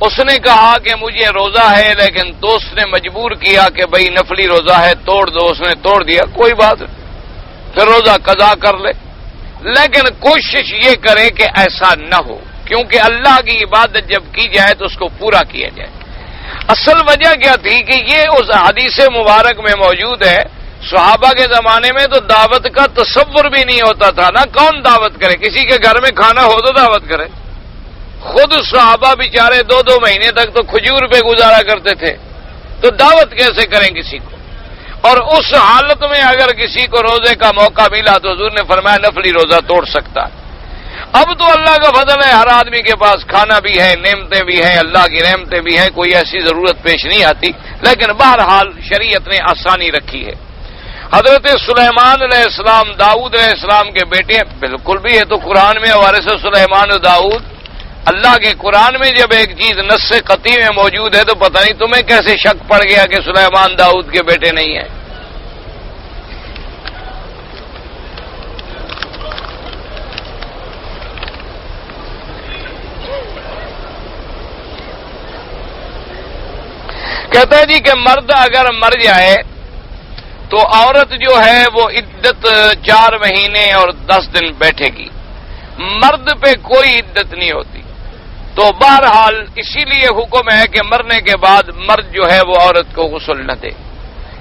اس نے کہا کہ مجھے روزہ ہے، لیکن دوست نے مجبور کیا کہ بھئی نفلی روزہ ہے توڑ دو، اس نے توڑ دیا، کوئی بات نہیں، پھر روزہ قضا کر لے. لیکن کوشش یہ کرے کہ ایسا نہ ہو، کیونکہ اللہ کی عبادت جب کی جائے تو اس کو پورا کیا جائے. اصل وجہ کیا تھی کہ یہ اس حدیث مبارک میں موجود ہے. صحابہ کے زمانے میں تو دعوت کا تصور بھی نہیں ہوتا تھا نا، کون دعوت کرے، کسی کے گھر میں کھانا ہو تو دعوت کرے. خود صحابہ بیچارے 2 مہینے تک تو کھجور پہ گزارا کرتے تھے، تو دعوت کیسے کریں کسی کو. اور اس حالت میں اگر کسی کو روزے کا موقع ملا تو حضور نے فرمایا نفلی روزہ توڑ سکتا ہے. اب تو اللہ کا فضل ہے، ہر آدمی کے پاس کھانا بھی ہے، نعمتیں بھی ہیں، اللہ کی رحمتیں بھی ہیں، کوئی ایسی ضرورت پیش نہیں آتی. لیکن بہرحال شریعت نے آسانی رکھی ہے. حضرت سلیمان علیہ السلام داؤد علیہ السلام کے بیٹے ہیں، بالکل بھی ہے تو قرآن میں وارث سلیمان و داؤد. اللہ کے قرآن میں جب ایک چیز نص قطعی میں موجود ہے تو پتہ نہیں تمہیں کیسے شک پڑ گیا کہ سلیمان داؤد کے بیٹے نہیں ہیں. کہتا ہے جی کہ مرد اگر مر جائے تو عورت جو ہے وہ عدت 4 مہینے اور 10 دن بیٹھے گی، مرد پہ کوئی عدت نہیں ہوتی. تو بہرحال اسی لیے حکم ہے کہ مرنے کے بعد مرد جو ہے وہ عورت کو غسل نہ دے.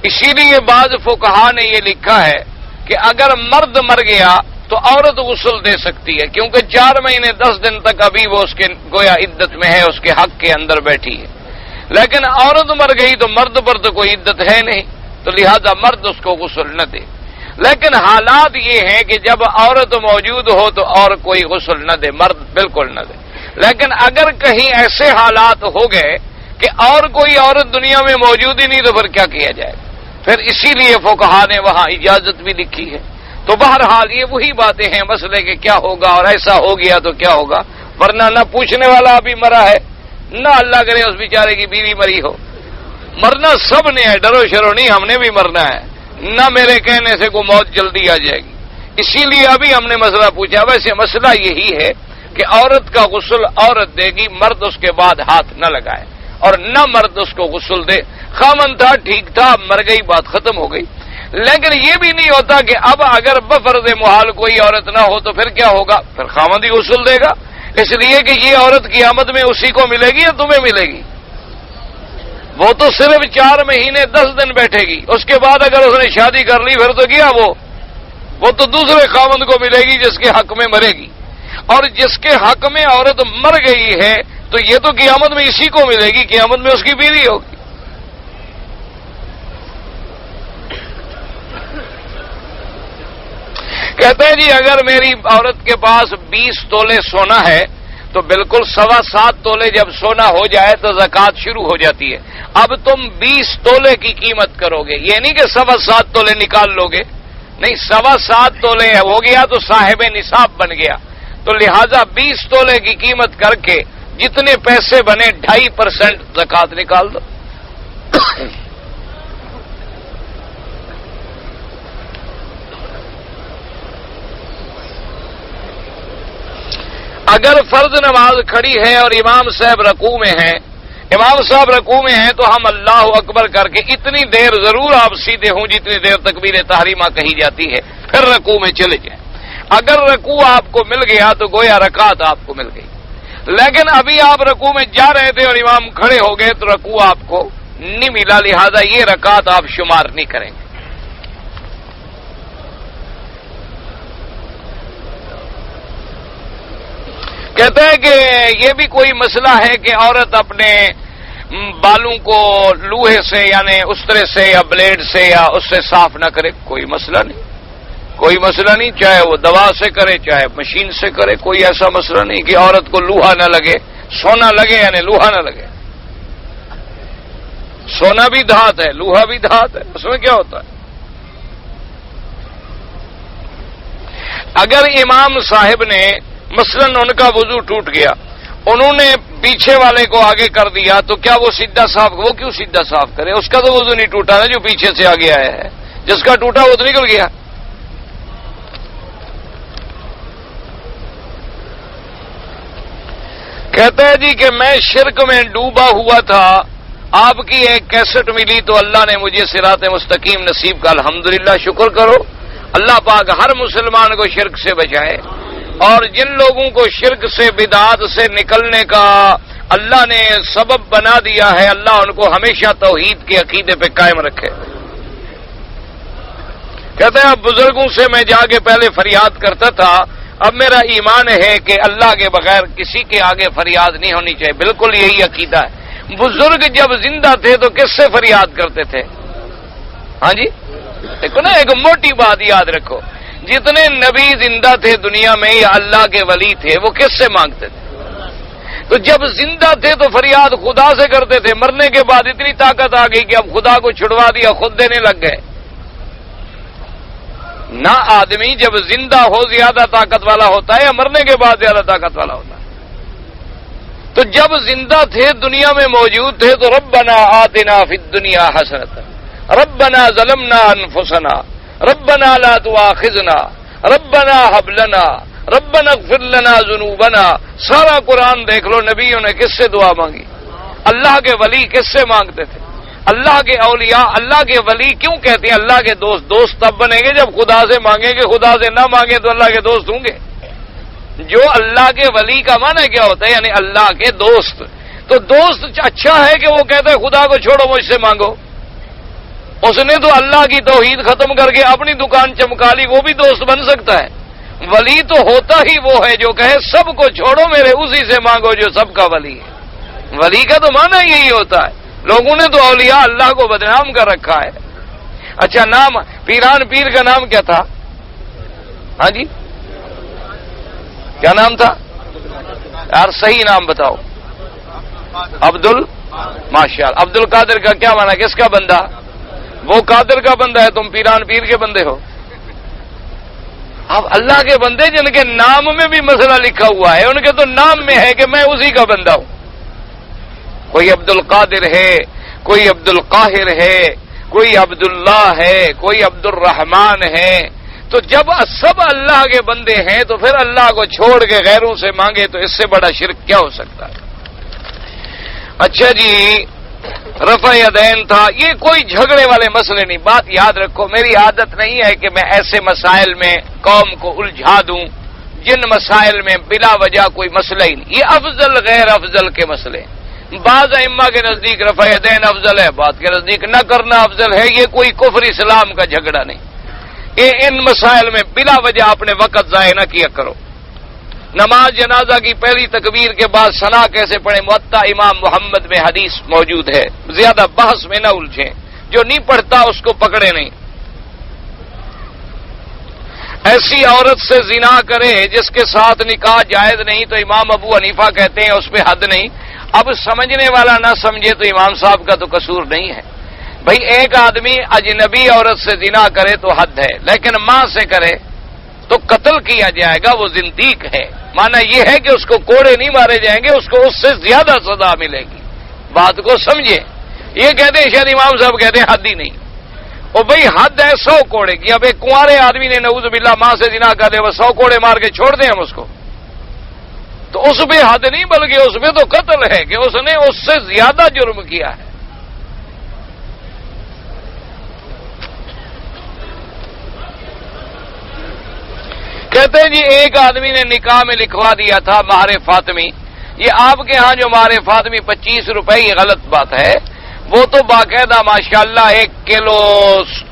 اسی لیے بعض فقہا نے یہ لکھا ہے کہ اگر مرد مر گیا تو عورت غسل دے سکتی ہے، کیونکہ 4 مہینے 10 دن تک ابھی وہ اس کے گویا عدت میں ہے، اس کے حق کے اندر بیٹھی ہے. لیکن عورت مر گئی تو مرد پر تو کوئی عدت ہے نہیں، تو لہذا مرد اس کو غسل نہ دے. لیکن حالات یہ ہیں کہ جب عورت موجود ہو تو اور کوئی غسل نہ دے، مرد بالکل نہ دے. لیکن اگر کہیں ایسے حالات ہو گئے کہ اور کوئی عورت دنیا میں موجود ہی نہیں تو پھر کیا کیا جائے؟ پھر اسی لیے فقہا نے وہاں اجازت بھی لکھی ہے. تو بہرحال یہ وہی باتیں ہیں مسئلے کہ کیا ہوگا اور ایسا ہو گیا تو کیا ہوگا. ورنہ نہ پوچھنے والا ابھی مرا ہے، نہ اللہ کرے اس بیچارے کی بیوی مری ہو. مرنا سب نے ہے، ڈرو شرو نہیں، ہم نے بھی مرنا ہے، نہ میرے کہنے سے کوئی موت جلدی آ جائے گی. اسی لیے ابھی ہم نے مسئلہ پوچھا. ویسے مسئلہ یہی ہے کہ عورت کا غسل عورت دے گی، مرد اس کے بعد ہاتھ نہ لگائے، اور نہ مرد اس کو غسل دے. خامن تھا، ٹھیک تھا، مر گئی، بات ختم ہو گئی. لیکن یہ بھی نہیں ہوتا کہ اب اگر بفرض محال کوئی عورت نہ ہو تو پھر کیا ہوگا؟ پھر خامن ہی غسل دے گا، اس لیے کہ یہ عورت قیامت میں اسی کو ملے گی یا تمہیں ملے گی؟ وہ تو صرف 4 مہینے 10 دن بیٹھے گی، اس کے بعد اگر اس نے شادی کر لی پھر تو کیا وہ تو دوسرے خاوند کو ملے گی جس کے حق میں مرے گی. اور جس کے حق میں عورت مر گئی ہے تو یہ تو قیامت میں اسی کو ملے گی، قیامت میں اس کی بیوی ہوگی. کہتے ہیں جی اگر میری عورت کے پاس 20 تولے سونا ہے تو بالکل 7.25 تولے جب سونا ہو جائے تو زکوٰۃ شروع ہو جاتی ہے. اب تم 20 تولے کی قیمت کرو گے، یہ نہیں کہ 7.25 تولے نکال لو گے، نہیں، 7.25 تولے ہو گیا تو صاحب نصاب بن گیا. تو لہذا 20 تولے کی قیمت کر کے جتنے پیسے بنے 2.5% زکوٰۃ نکال دو. اگر فرض نماز کھڑی ہے اور امام صاحب رکوع میں ہیں، تو ہم اللہ اکبر کر کے اتنی دیر ضرور آپ سیدھے ہوں جتنی دیر تکبیر تحریمہ کہی جاتی ہے، پھر رکوع میں چلے جائیں. اگر رکوع آپ کو مل گیا تو گویا رکعت آپ کو مل گئی، لیکن ابھی آپ رکوع میں جا رہے تھے اور امام کھڑے ہو گئے تو رکوع آپ کو نہیں ملا، لہذا یہ رکعت آپ شمار نہیں کریں گے. کہتے ہیں کہ یہ بھی کوئی مسئلہ ہے کہ عورت اپنے بالوں کو لوہے سے یعنی استرے سے یا بلیڈ سے یا اس سے صاف نہ کرے. کوئی مسئلہ نہیں، چاہے وہ دوا سے کرے چاہے مشین سے کرے، کوئی ایسا مسئلہ نہیں کہ عورت کو لوہا نہ لگے، سونا لگے یعنی لوہا نہ لگے. سونا بھی دھات ہے، لوہا بھی دھات ہے، اس میں کیا ہوتا ہے؟ اگر امام صاحب نے مثلا ان کا وضو ٹوٹ گیا، انہوں نے پیچھے والے کو آگے کر دیا تو کیا وہ سیدھا صاف؟ وہ کیوں سیدھا صاف کرے؟ اس کا تو وضو نہیں ٹوٹا نا جو پیچھے سے آگے آیا ہے، جس کا ٹوٹا وہ تو نکل گیا. کہتا ہے جی کہ میں شرک میں ڈوبا ہوا تھا، آپ کی ایک کیسٹ ملی تو اللہ نے مجھے صراط مستقیم نصیب کا. الحمدللہ، شکر کرو. اللہ پاک ہر مسلمان کو شرک سے بچائے، اور جن لوگوں کو شرک سے بدعات سے نکلنے کا اللہ نے سبب بنا دیا ہے، اللہ ان کو ہمیشہ توحید کے عقیدے پہ قائم رکھے. کہتے ہیں اب بزرگوں سے میں جا کے پہلے فریاد کرتا تھا، اب میرا ایمان ہے کہ اللہ کے بغیر کسی کے آگے فریاد نہیں ہونی چاہیے. بالکل یہی عقیدہ ہے. بزرگ جب زندہ تھے تو کس سے فریاد کرتے تھے؟ ہاں جی، دیکھو نا، ایک موٹی بات یاد رکھو، جتنے نبی زندہ تھے دنیا میں یا اللہ کے ولی تھے وہ کس سے مانگتے تھے؟ تو جب زندہ تھے تو فریاد خدا سے کرتے تھے، مرنے کے بعد اتنی طاقت آ گئی کہ اب خدا کو چھڑوا دیا، خود دینے لگ گئے. نہ آدمی جب زندہ ہو زیادہ طاقت والا ہوتا ہے یا مرنے کے بعد زیادہ طاقت والا ہوتا ہے؟ تو جب زندہ تھے دنیا میں موجود تھے تو ربنا آتنا فی الدنیا حسنۃ، ربنا ظلمنا انفسنا، ربنا لا تؤاخذنا، ربنا هب لنا، ربنا اغفر لنا ذنوبنا. سارا قرآن دیکھ لو، نبیوں نے کس سے دعا مانگی؟ اللہ کے ولی کس سے مانگتے تھے؟ اللہ کے اولیاء. اللہ کے ولی کیوں کہتے ہیں اللہ کے دوست؟ دوست تب بنیں گے جب خدا سے مانگیں گے، خدا سے نہ مانگے تو اللہ کے دوست ہوں گے. جو اللہ کے ولی کا معنی کیا ہوتا ہے؟ یعنی اللہ کے دوست. تو دوست اچھا ہے کہ وہ کہتا ہے خدا کو چھوڑو مجھ سے مانگو. اس نے تو اللہ کی توحید ختم کر کے اپنی دکان چمکا لی، وہ بھی دوست بن سکتا ہے. ولی تو ہوتا ہی وہ ہے جو کہے سب کو چھوڑو میرے اسی سے مانگو جو سب کا ولی ہے. ولی کا تو معنی یہی ہوتا ہے. لوگوں نے تو اولیاء اللہ کو بدنام کر رکھا ہے. اچھا، نام پیران پیر کا نام کیا تھا؟ ہاں جی، کیا نام تھا یار؟ صحیح نام بتاؤ. ماشاءاللہ. عبد القادر کا کیا معنی؟ کس کا بندہ؟ وہ قادر کا بندہ ہے، تم پیران پیر کے بندے ہو. اب اللہ کے بندے جن کے نام میں بھی مسئلہ لکھا ہوا ہے، ان کے تو نام میں ہے کہ میں اسی کا بندہ ہوں. کوئی عبد القادر ہے، کوئی عبد القاہر ہے، کوئی عبداللہ ہے، کوئی عبد الرحمان ہے. تو جب سب اللہ کے بندے ہیں تو پھر اللہ کو چھوڑ کے غیروں سے مانگے تو اس سے بڑا شرک کیا ہو سکتا ہے؟ اچھا جی، رفع یدین تھا، یہ کوئی جھگڑے والے مسئلے نہیں. بات یاد رکھو، میری عادت نہیں ہے کہ میں ایسے مسائل میں قوم کو الجھا دوں جن مسائل میں بلا وجہ کوئی مسئلہ ہی نہیں. یہ افضل غیر افضل کے مسئلے، بعض ائمہ کے نزدیک رفع یدین افضل ہے، بعض کے نزدیک نہ کرنا افضل ہے. یہ کوئی کفر اسلام کا جھگڑا نہیں. ان مسائل میں بلا وجہ اپنے وقت ضائع نہ کیا کرو. نماز جنازہ کی پہلی تکبیر کے بعد ثنا کیسے پڑھیں؟ موطا امام محمد میں حدیث موجود ہے. زیادہ بحث میں نہ الجھیں، جو نہیں پڑھتا اس کو پکڑے نہیں. ایسی عورت سے زنا کرے جس کے ساتھ نکاح جائز نہیں تو امام ابو حنیفہ کہتے ہیں اس پہ حد نہیں. اب سمجھنے والا نہ سمجھے تو امام صاحب کا تو قصور نہیں ہے. بھئی ایک آدمی اجنبی عورت سے زنا کرے تو حد ہے، لیکن ماں سے کرے تو قتل کیا جائے گا، وہ زندیق ہے. معنی یہ ہے کہ اس کو کوڑے نہیں مارے جائیں گے، اس کو اس سے زیادہ سزا ملے گی. بات کو سمجھے. یہ کہتے ہیں شاید امام صاحب کہتے ہیں حد ہی نہیں. اور بھئی حد ہے 100 کوڑے کی. اب ایک کنوارے آدمی نے نعوذ باللہ ماں سے زنا کر دے، وہ 100 کوڑے مار کے چھوڑ دیں ہم اس کو، تو اس پہ حد نہیں بلکہ اس پہ تو قتل ہے کہ اس نے اس سے زیادہ جرم کیا ہے. کہتے ہیں جی ایک آدمی نے نکاح میں لکھوا دیا تھا مہر فاطمی. یہ آپ کے ہاں جو مہر فاطمی 25 روپے، یہ غلط بات ہے. وہ تو باقاعدہ ماشاءاللہ 1 کلو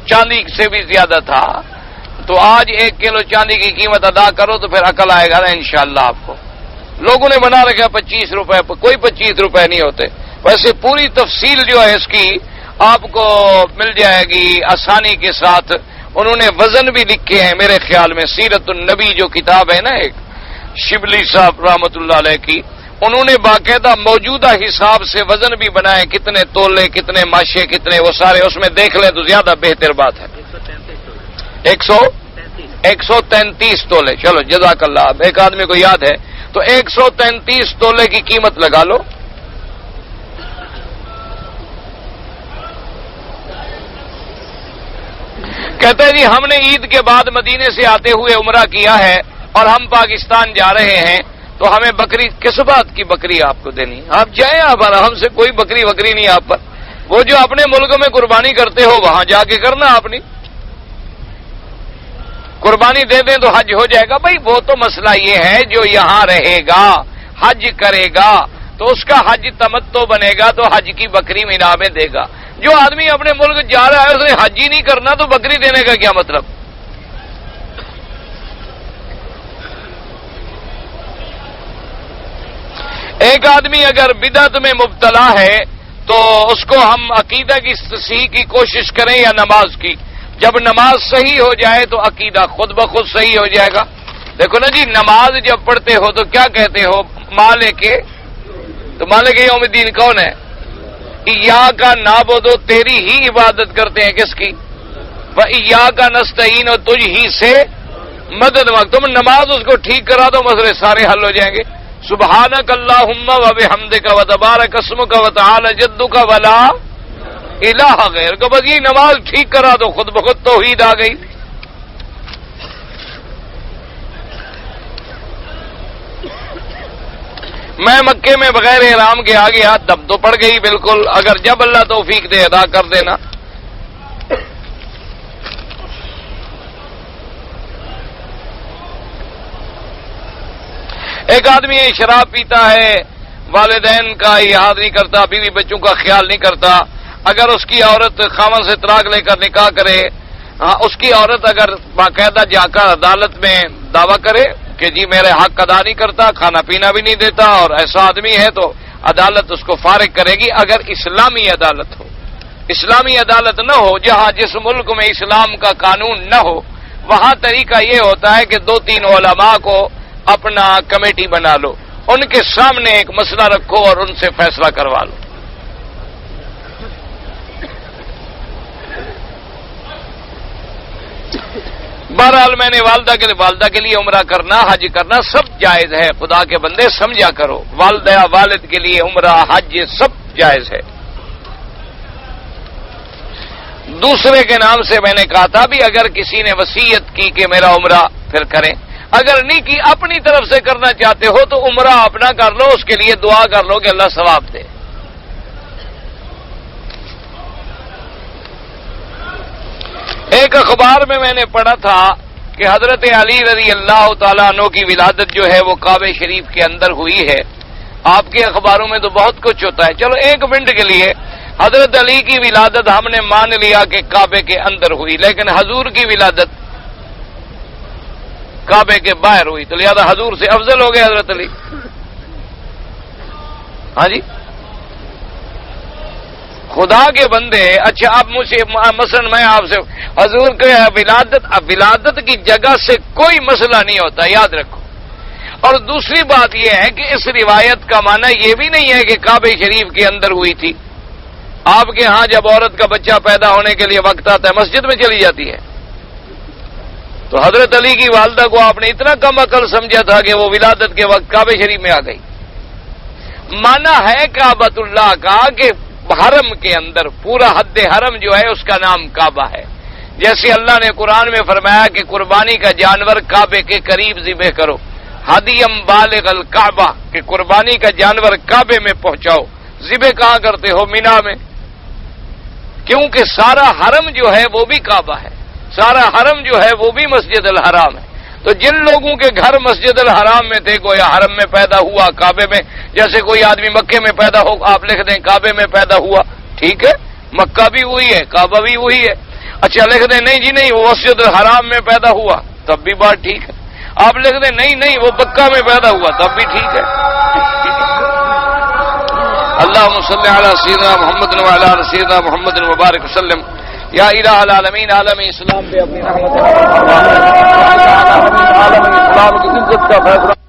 چاندی سے بھی زیادہ تھا. تو آج 1 کلو چاندی کی قیمت ادا کرو تو پھر عقل آئے گا نا انشاءاللہ آپ کو. لوگوں نے بنا رکھا 25 روپے، کوئی 25 روپے نہیں ہوتے. ویسے پوری تفصیل جو ہے اس کی آپ کو مل جائے گی آسانی کے ساتھ. انہوں نے وزن بھی لکھے ہیں میرے خیال میں. سیرت النبی جو کتاب ہے نا ایک شبلی صاحب رحمۃ اللہ علیہ کی، انہوں نے باقاعدہ موجودہ حساب سے وزن بھی بنائے، کتنے تولے، کتنے ماشے، کتنے، وہ سارے اس میں دیکھ لیں تو زیادہ بہتر بات ہے. 133 تولے. چلو جزاک اللہ. اب ایک آدمی کو یاد ہے تو 133 تولے کی قیمت لگا لو. کہتے ہیں جی ہم نے عید کے بعد مدینے سے آتے ہوئے عمرہ کیا ہے اور ہم پاکستان جا رہے ہیں، تو ہمیں بکری کس بات کی بکری آپ کو دینی؟ آپ جائیں، آپ ہم سے کوئی بکری وکری نہیں آپ پر. وہ جو اپنے ملک میں قربانی کرتے ہو وہاں جا کے کرنا. آپ نہیں قربانی دے دیں تو حج ہو جائے گا. بھائی وہ تو مسئلہ یہ ہے جو یہاں رہے گا حج کرے گا تو اس کا حج تمتع بنے گا تو حج کی بکری مینا میں دے گا. جو آدمی اپنے ملک جا رہا ہے اس نے حج ہی نہیں کرنا تو بکری دینے کا کیا مطلب؟ ایک آدمی اگر بدعت میں مبتلا ہے تو اس کو ہم عقیدہ کی تصحیح کی کوشش کریں یا نماز کی. جب نماز صحیح ہو جائے تو عقیدہ خود بخود صحیح ہو جائے گا. دیکھو نا جی، نماز جب پڑھتے ہو تو کیا کہتے ہو؟ مالک، تو مالک یوم الدین کون ہے؟ ایاک نعبد، تیری ہی عبادت کرتے ہیں. کس کی؟ وَإِيَّاكَ نَسْتَعِينُ، اور تجھ ہی سے مدد مانگ. تم نماز اس کو ٹھیک کرا دو مسئلے سارے حل ہو جائیں گے. سبحانک اللہم وبحمدک وتبارک اسمک وتعالی جدک ولا الہ غیرک. بس یہ نماز ٹھیک کرا دو، خود بخود توحید آ گئی. میں مکے میں بغیر احرام کے آ گیا، دم تو پڑ گئی بالکل. اگر جب اللہ توفیق دے ادا کر دینا. ایک آدمی شراب پیتا ہے، والدین کا یاد نہیں کرتا، بیوی بچوں کا خیال نہیں کرتا. اگر اس کی عورت خاوند سے طلاق لے کر نکاح کرے، اس کی عورت اگر باقاعدہ جا کر عدالت میں دعویٰ کرے کہ جی میرے حق ادا نہیں کرتا، کھانا پینا بھی نہیں دیتا، اور ایسا آدمی ہے، تو عدالت اس کو فارغ کرے گی اگر اسلامی عدالت ہو. اسلامی عدالت نہ ہو، جہاں جس ملک میں اسلام کا قانون نہ ہو، وہاں طریقہ یہ ہوتا ہے کہ 2-3 علماء کو اپنا کمیٹی بنا لو، ان کے سامنے ایک مسئلہ رکھو اور ان سے فیصلہ کروا لو. بہرحال میں نے والدہ کے لیے عمرہ کرنا، حج کرنا سب جائز ہے. خدا کے بندے سمجھا کرو، والدہ والد کے لیے عمرہ حج سب جائز ہے. دوسرے کے نام سے میں نے کہا تھا بھی اگر کسی نے وصیت کی کہ میرا عمرہ، پھر کریں. اگر نہیں کی، اپنی طرف سے کرنا چاہتے ہو تو عمرہ اپنا کر لو، اس کے لیے دعا کر لو کہ اللہ ثواب دے. ایک اخبار میں نے پڑھا تھا کہ حضرت علی رضی اللہ تعالیٰ عنہ کی ولادت جو ہے وہ کعبہ شریف کے اندر ہوئی ہے. آپ کے اخباروں میں تو بہت کچھ ہوتا ہے. چلو 1 منٹ کے لیے، حضرت علی کی ولادت ہم نے مان لیا کہ کعبے کے اندر ہوئی، لیکن حضور کی ولادت کعبے کے باہر ہوئی، تو لہذا حضور سے افضل ہو گئے حضرت علی. ہاں جی، خدا کے بندے. اچھا اب مجھے مثلا میں آپ سے حضور کے ولادت کی جگہ سے کوئی مسئلہ نہیں ہوتا، یاد رکھو. اور دوسری بات یہ ہے کہ اس روایت کا معنی یہ بھی نہیں ہے کہ کعبہ شریف کے اندر ہوئی تھی. آپ کے ہاں جب عورت کا بچہ پیدا ہونے کے لیے وقت آتا ہے مسجد میں چلی جاتی ہے، تو حضرت علی کی والدہ کو آپ نے اتنا کم عقل سمجھا تھا کہ وہ ولادت کے وقت کعبہ شریف میں آ گئی. مانا ہے کعبۃ اللہ کا کہ حرم کے اندر پورا حد حرم جو ہے اس کا نام کعبہ ہے. جیسے اللہ نے قرآن میں فرمایا کہ قربانی کا جانور کعبے کے قریب ذبح کرو، ہدیم بالغ الکعبہ، کہ قربانی کا جانور کعبے میں پہنچاؤ. ذبح کہاں کرتے ہو؟ مینا میں، کیونکہ سارا حرم جو ہے وہ بھی کعبہ ہے، سارا حرم جو ہے وہ بھی مسجد الحرام ہے. تو جن لوگوں کے گھر مسجد الحرام میں تھے گویا حرم میں پیدا ہوا کعبے میں. جیسے کوئی آدمی مکے میں پیدا ہو، آپ لکھ دیں کعبے میں پیدا ہوا، ٹھیک ہے، مکہ بھی وہی ہے کعبہ بھی وہی ہے. اچھا لکھ دیں نہیں جی نہیں وہ مسجد الحرام میں پیدا ہوا، تب بھی بات ٹھیک ہے. آپ لکھ دیں نہیں وہ مکہ میں پیدا ہوا، تب بھی ٹھیک ہے. اللہم صلی علی سیدنا محمد وعلی آل سیدنا محمد مبارک وسلم. یا الہ العالمین عالم اسلام پہ اپنی رحمت عالم اسلام کی عزت کا فیصلہ